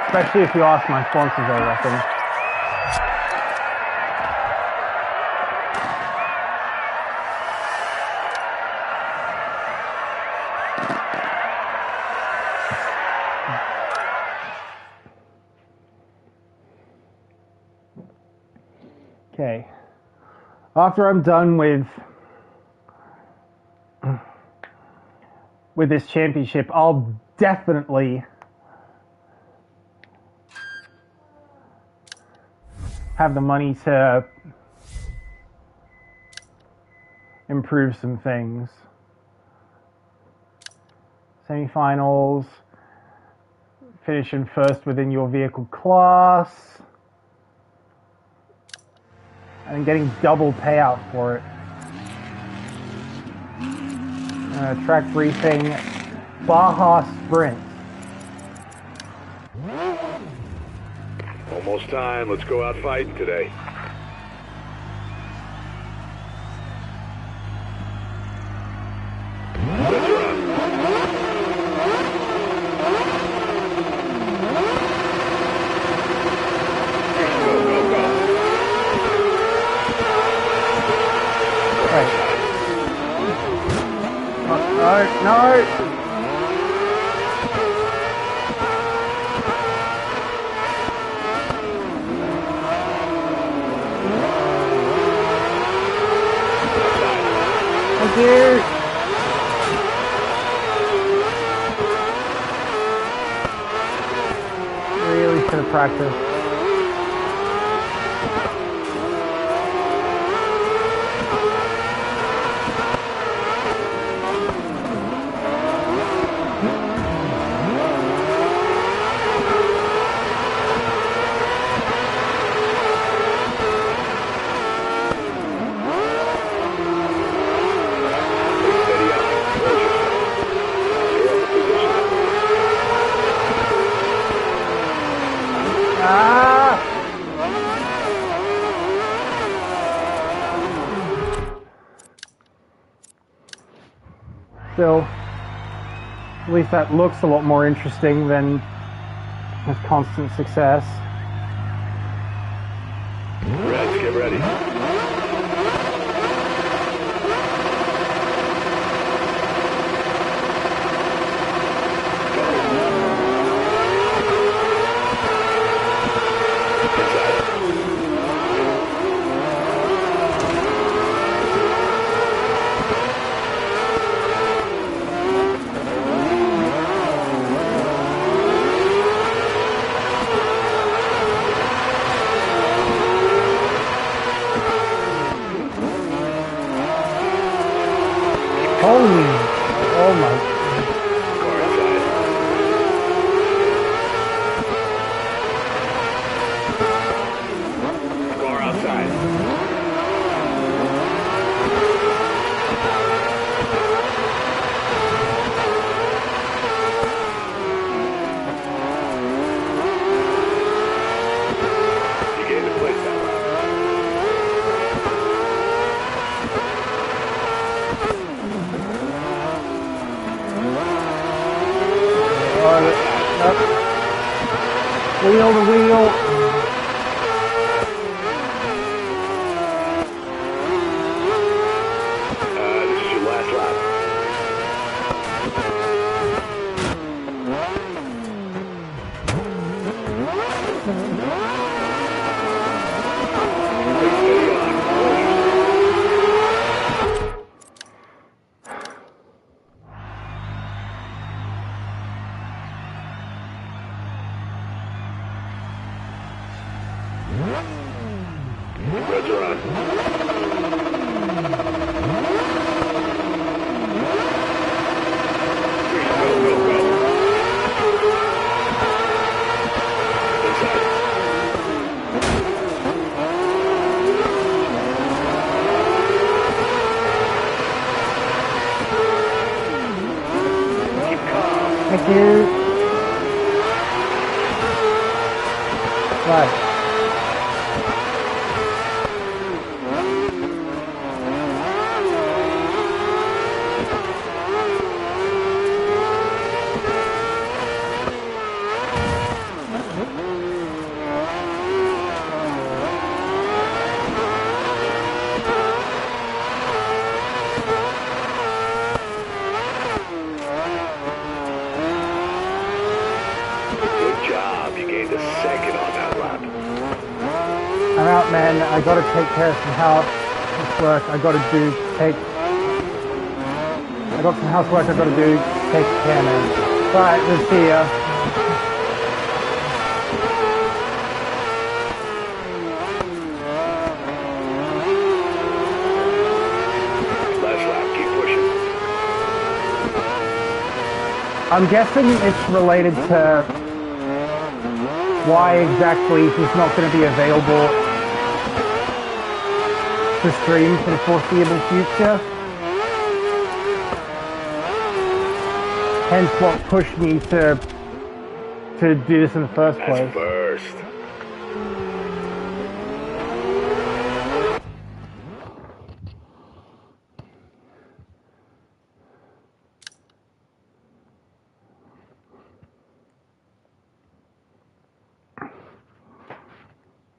Especially if you ask my sponsors, I reckon. Okay. After I'm done with this championship, I'll definitely have the money to improve some things. Semifinals, finishing first within your vehicle class, and getting double payout for it. Track briefing, Baja Sprint. Almost time. Let's go out fighting today. Let's run. Go, go, go. Right. Oh, no, no! Thank you! Really should have practiced. Still, at least that looks a lot more interesting than his constant success. Reds, get ready. Wheel to wheel. This is your last lap. Steady on. Reds are on. Go, go, go. Inside. Keep calm. Thank you. Right. Good job. You gained a second on that lap. I'm out, man. I gotta take care of some housework. I got some housework I gotta do. Take care, man. Alright, let's see ya. Last lap. Keep pushing. I'm guessing it's related to why exactly he's not going to be available to stream for the foreseeable future. Hence what pushed me to do this in the first That's place. first.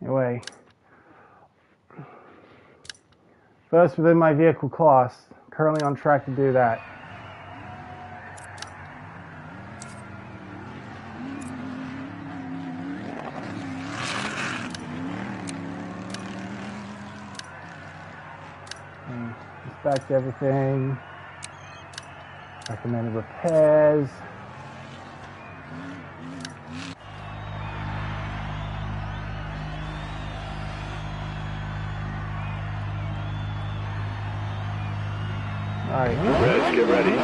Anyway, first within my vehicle class, currently on track to do that. Inspect everything, recommended repairs. Alright. Reds, get ready.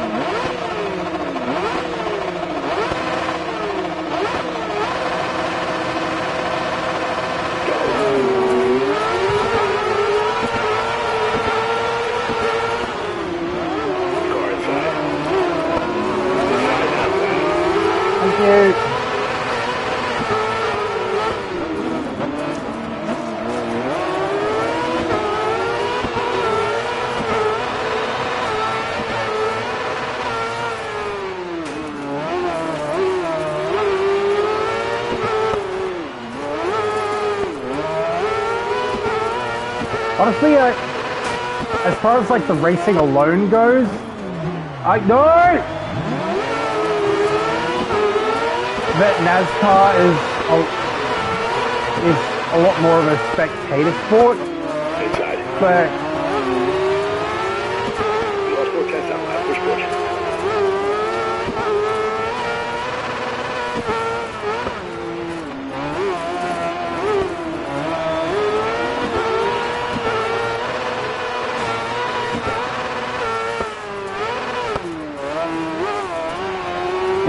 Car inside. Inside, outside. Thank you. Honestly, as far as like the racing alone goes, I know that NASCAR is a lot more of a spectator sport, Inside. but You lost 4 tenths out lap. Push, push.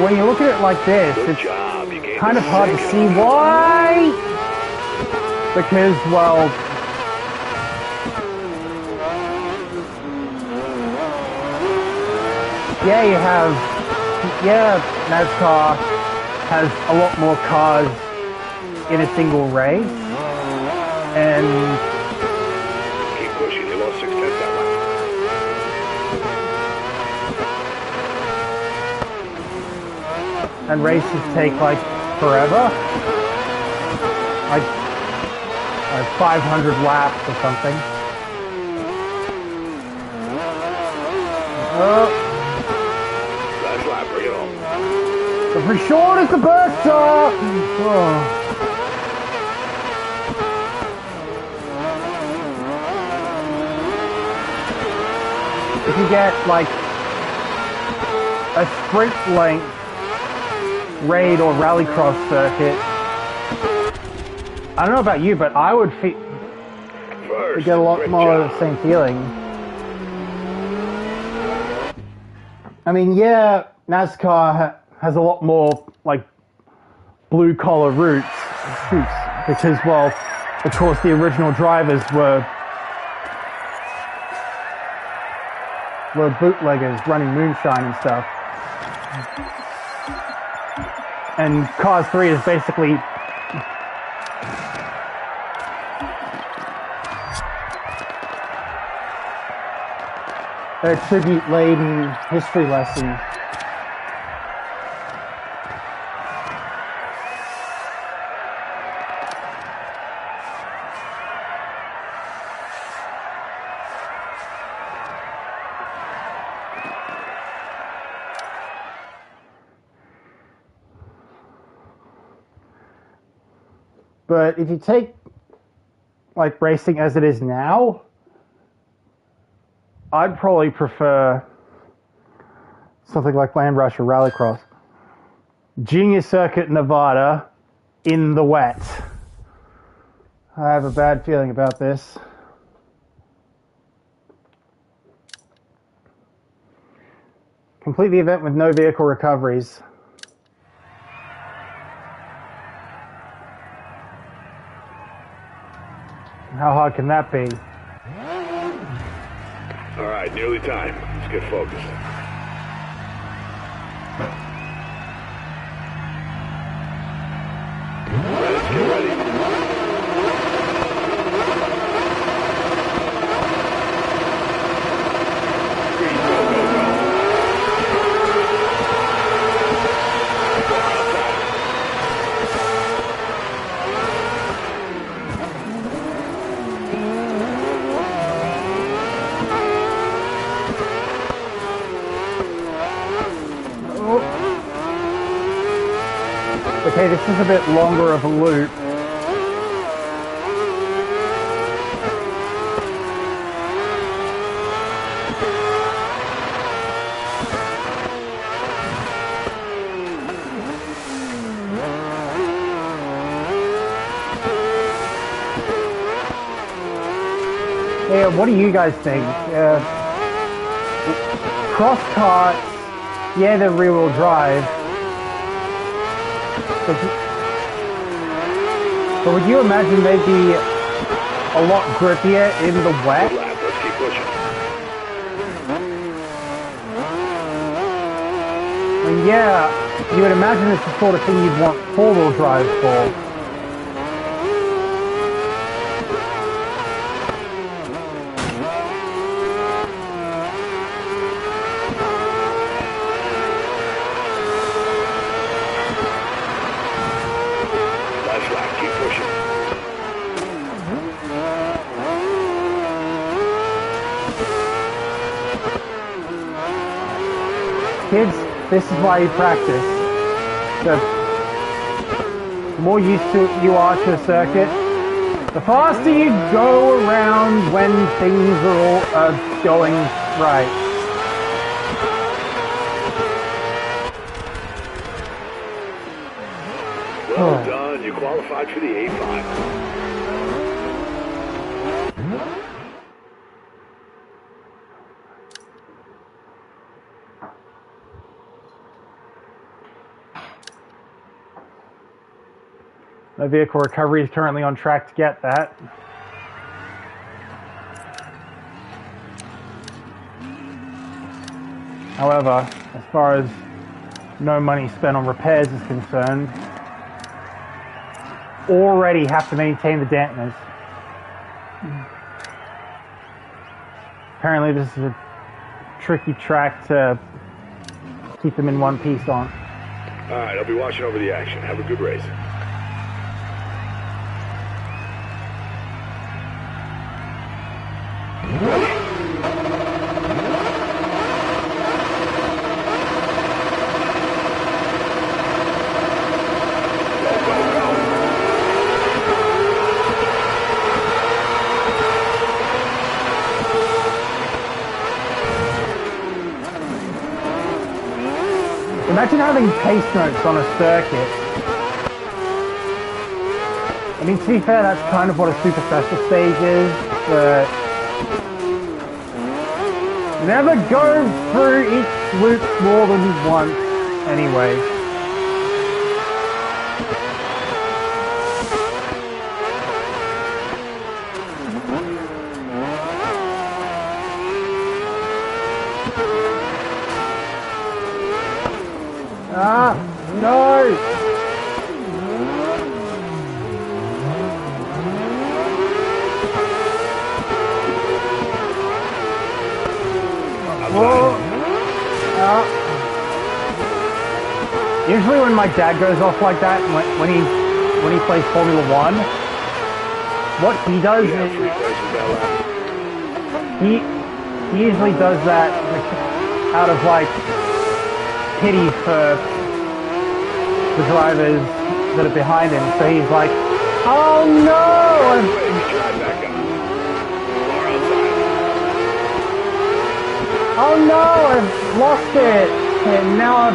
when you look at it like this, Good it's job. You gained kind a of hard to second see on that. why. Because, well, NASCAR has a lot more cars in a single race, and Keep pushing. You lost 6 tenths out lap. and races take like forever. Like 500 laps or something. Oh. Last lap, bring it home. The for short is the best. Oh. If you get like a sprint length raid or rallycross circuit, I don't know about you, but I would get a lot more of the same feeling. I mean, yeah, NASCAR has a lot more like blue collar routes because, well, of course, the original drivers were bootleggers running moonshine and stuff. And Cars 3 is basically a tribute-laden history lesson. But if you take like racing as it is now, I'd probably prefer something like Land Rush or Rallycross. Junior Circuit Nevada in the wet. I have a bad feeling about this. Complete the event with no vehicle recoveries. How hard can that be? All right, nearly time. Let's get focused. Let's get ready. Green, go, go, go. We're outside. Okay, this is a bit longer of a loop. Yeah, what do you guys think? Cross carts, yeah, they're rear-wheel drive. But would you imagine they'd be a lot grippier in the wet? Let's keep pushing. And yeah, you would imagine it's the sort of thing you'd want four-wheel drive for. Kids, this is why you practice. The more used to you are to a circuit, the faster you go around when things are going right. Well done. You qualified for the A5. My vehicle recovery is currently on track to get that. However, as far as no money spent on repairs is concerned, already have to maintain the dampeners. Apparently this is a tricky track to keep them in one piece on. All right, I'll be watching over the action. Have a good race. Imagine having pace notes on a circuit. I mean, to be fair, that's kind of what a super special stage is, but never go through each loop more than once anyway. Ah, no! Whoa. Usually when my dad goes off like that, when he plays Formula 1, what he does is he usually does that out of like pity for the drivers that are behind him. So he's like, "Oh no! Oh no! I've lost it, and now I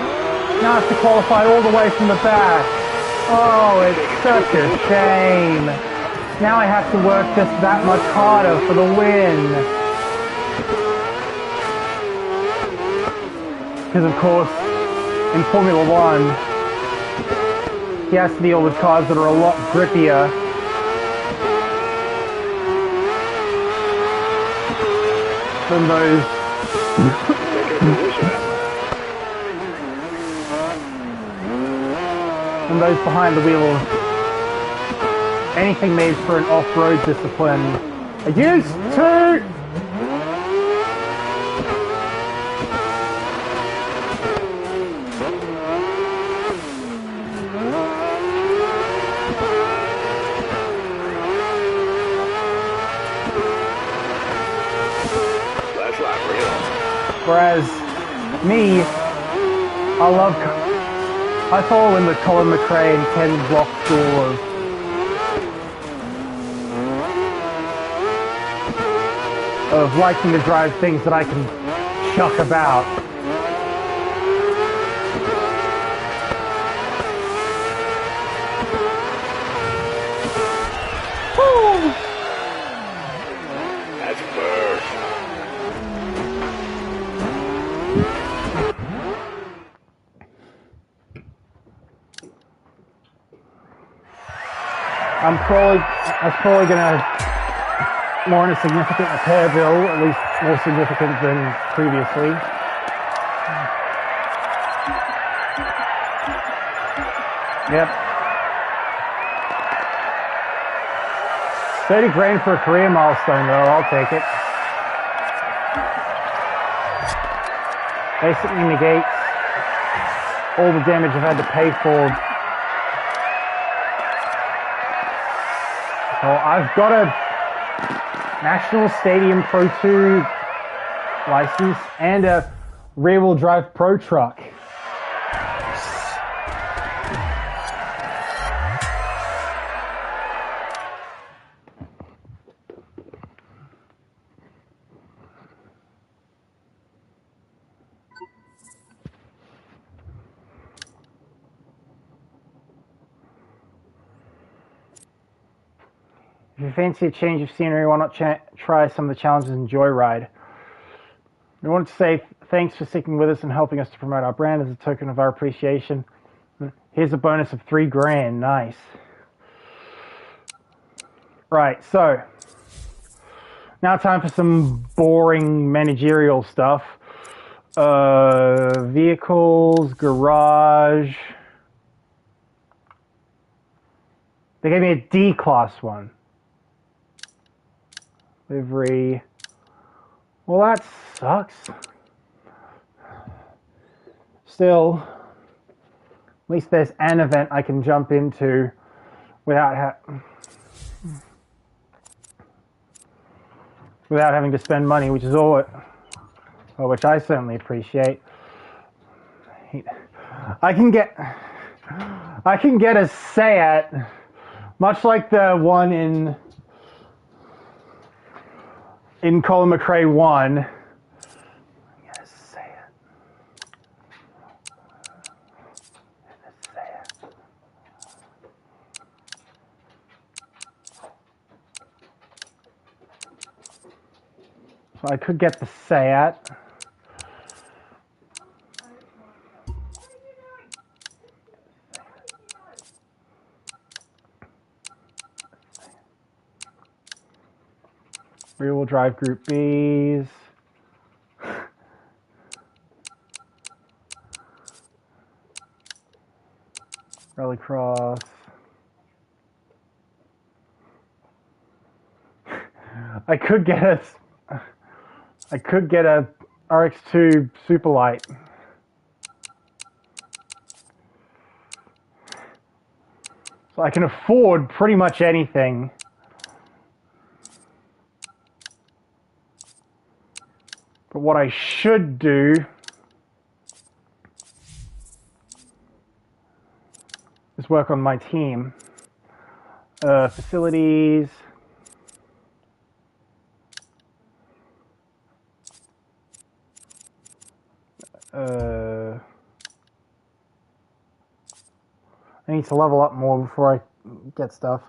have to qualify all the way from the back. Oh, it's such a shame. Now I have to work just that much harder for the win." Because of course, in Formula 1, he has to deal with cars that are a lot grippier. Than those than those behind the wheel of anything made for an off-road discipline are used to. Whereas me, I follow in the Colin McRae and Ken Block school of liking to drive things that I can chuck about. Woo! That's first. I was probably gonna warrant a significant repair bill, at least more significant than previously. Yep. 30 grand for a career milestone though, I'll take it. Basically negates all the damage I've had to pay for. So I've got a National Stadium Pro 2 license and a rear-wheel drive Pro truck. If you fancy a change of scenery, why not try some of the challenges in Joyride? We wanted to say thanks for sticking with us and helping us to promote our brand as a token of our appreciation. Here's a bonus of 3 grand. Nice. Right, so now time for some boring managerial stuff. Vehicles, garage. They gave me a D class one. Livery. Well, that sucks. Still, least there's an event I can jump into without having to spend money, which is all which I certainly appreciate. I can get a Sayat, much like the one in Colin McRae 1. So I could get the Sayat. Rear-wheel drive Group Bs. Rallycross. I could get a RX2 Superlight. So I can afford pretty much anything. But what I should do is work on my team. Facilities. I need to level up more before I get stuff.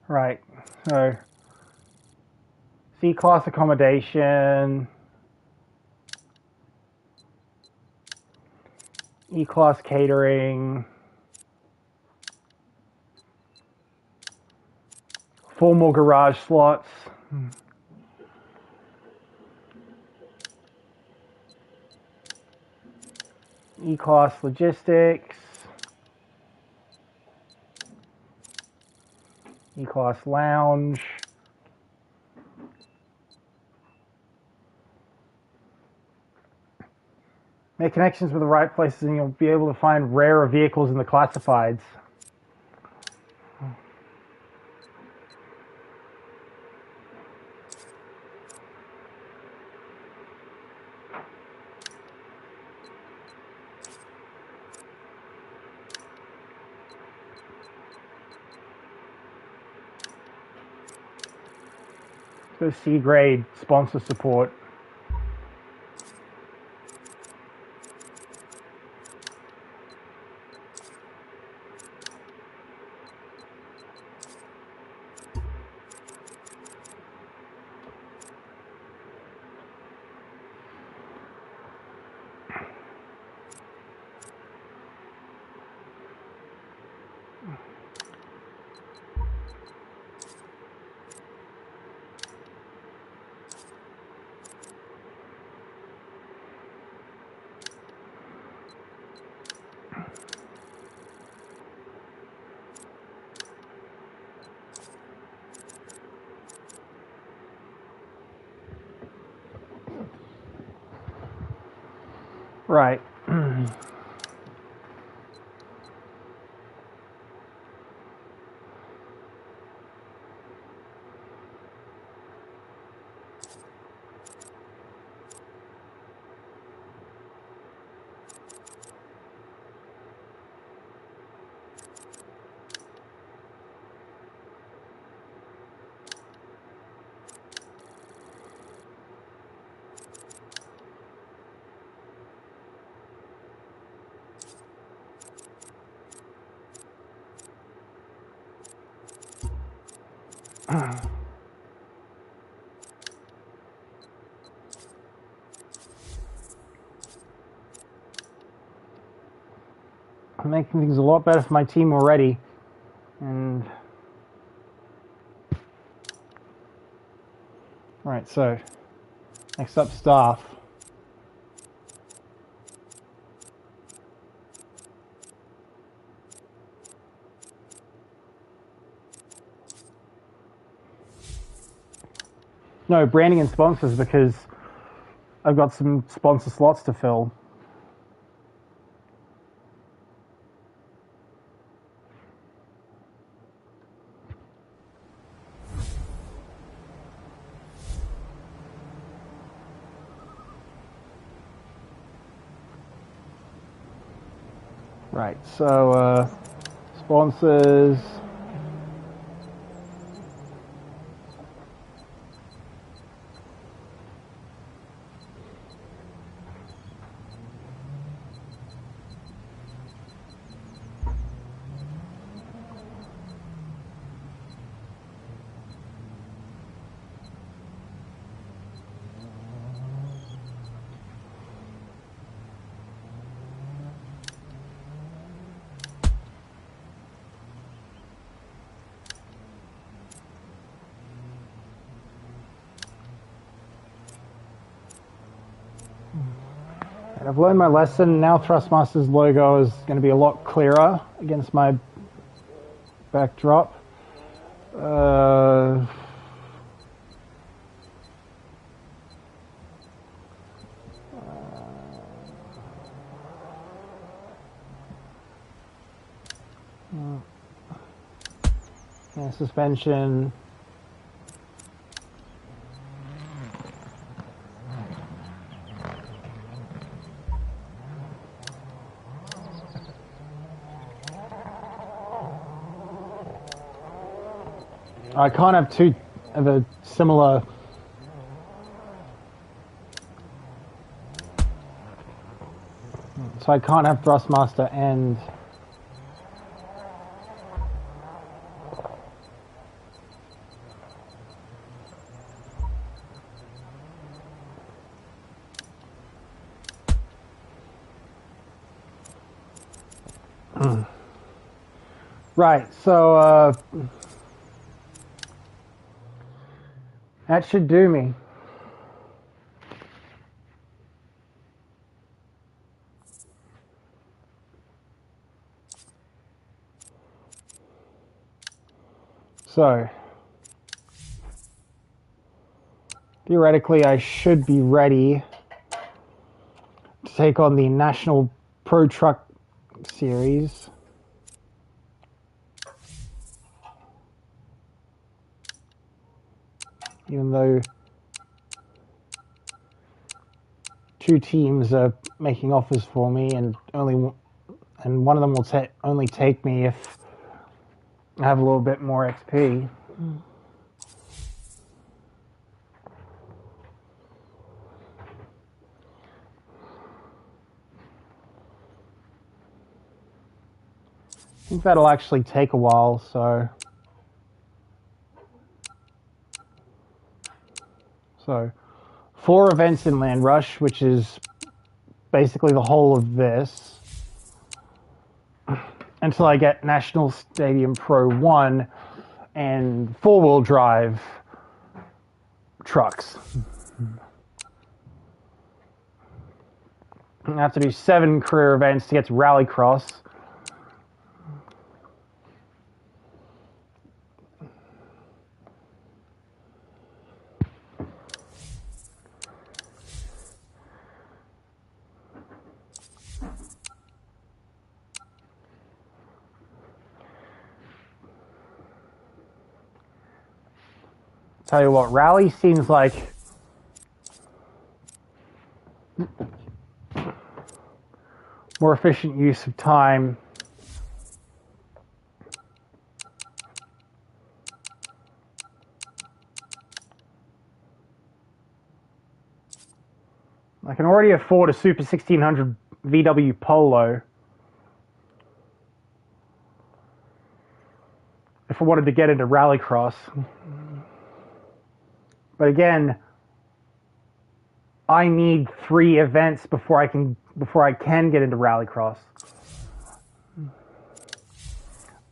Right, so C-class accommodation, E-class catering, 4 more garage slots. E-class logistics, E-class lounge, make connections with the right places and you'll be able to find rarer vehicles in the classifieds. Go C-grade sponsor support. Right. I'm making things a lot better for my team already, and right, so Next up, staff. No, branding and sponsors, because I've got some sponsor slots to fill. Right, so sponsors. And I've learned my lesson. Now Thrustmaster's logo is going to be a lot clearer against my backdrop. Yeah, suspension. I can't have two of a similar. So I can't have Thrustmaster and right. So that should do me. So theoretically, I should be ready to take on the National Pro Truck Series. Even though two teams are making offers for me, and one of them will only take me if I have a little bit more XP. I think that'll actually take a while, so 4 events in Land Rush, which is basically the whole of this, until I get National Stadium Pro 1 and 4-wheel drive trucks. I have to do 7 career events to get to Rallycross. Tell you what, Rally seems like more efficient use of time. I can already afford a Super 1600 VW Polo if I wanted to get into Rallycross. But again, I need 3 events before I can get into Rallycross.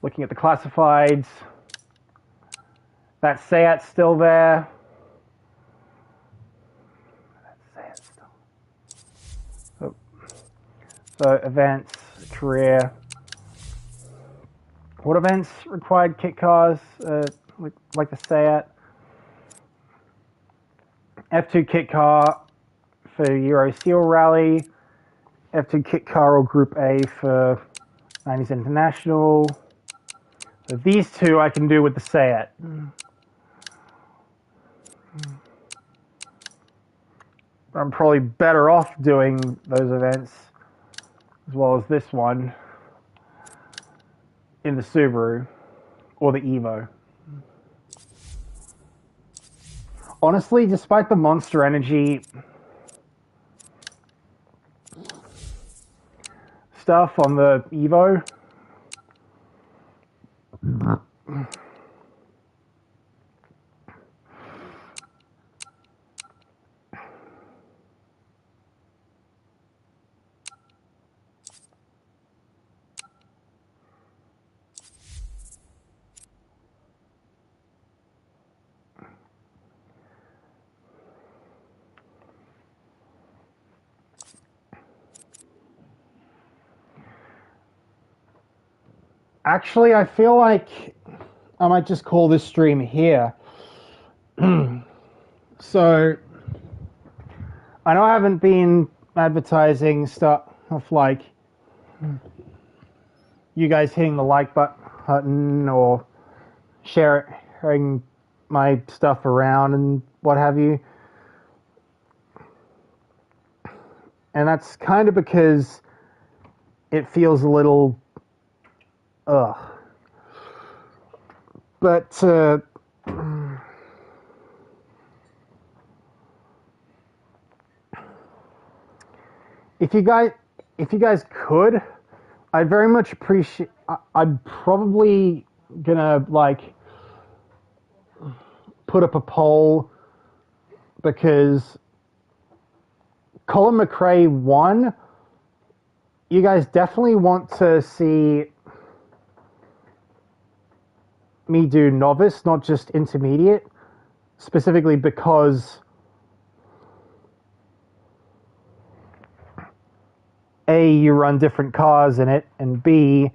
Looking at the classifieds, that Seat's still there. So events, career. What events required kit cars? Like the Seat. F2 kit car for Euro Seal Rally. F2 kit car or Group A for 90s International. So these two I can do with the Seat. I'm probably better off doing those events as well as this one in the Subaru or the Evo. Honestly, despite the Monster Energy stuff on the Evo, actually, I feel like I might just call this stream here. So, I know I haven't been advertising stuff like you guys hitting the like button or sharing my stuff around and what have you. And that's kind of because it feels a little ugh. But if you guys could, I'd very much appreciate. I'm probably gonna like put up a poll because Colin McRae won. You guys definitely want to see me do novice, not just intermediate, specifically because A, you run different cars in it, and B,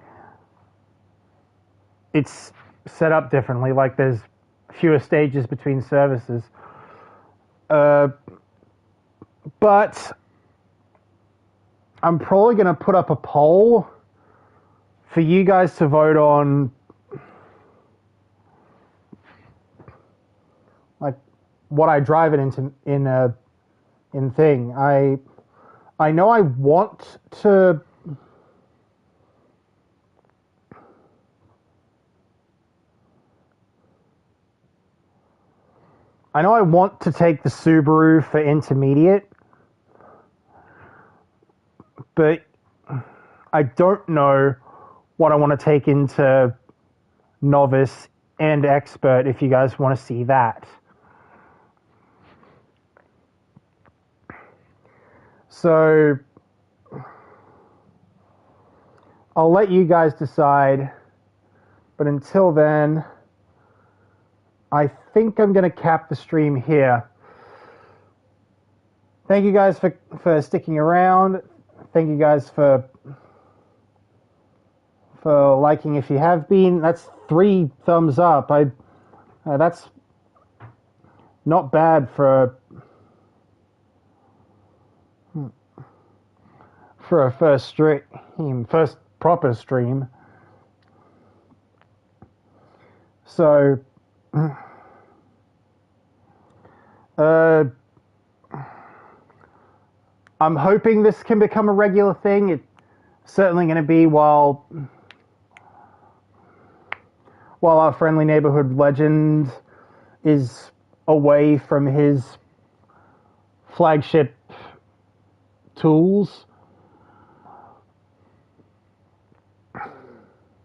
it's set up differently, like there's fewer stages between services. But I'm probably going to put up a poll for you guys to vote on, like, what I drive it into in thing. I know I want to take the Subaru for intermediate, but I don't know what I want to take into novice and expert if you guys want to see that. So I'll let you guys decide, but until then, I think I'm going to cap the stream here. Thank you guys for sticking around. Thank you guys for liking if you have been. That's 3 thumbs up. That's not bad for a first proper stream. So I'm hoping this can become a regular thing. It's certainly going to be while our friendly neighborhood legend is away from his flagship tools.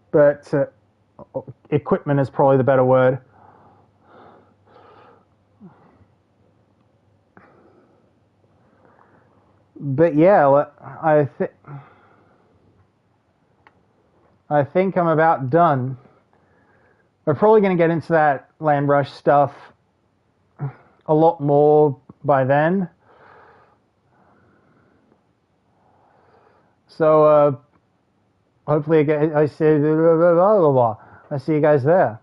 But equipment is probably the better word. But yeah, I think I'm about done. We're probably going to get into that Land Rush stuff a lot more by then. So hopefully I see you guys there.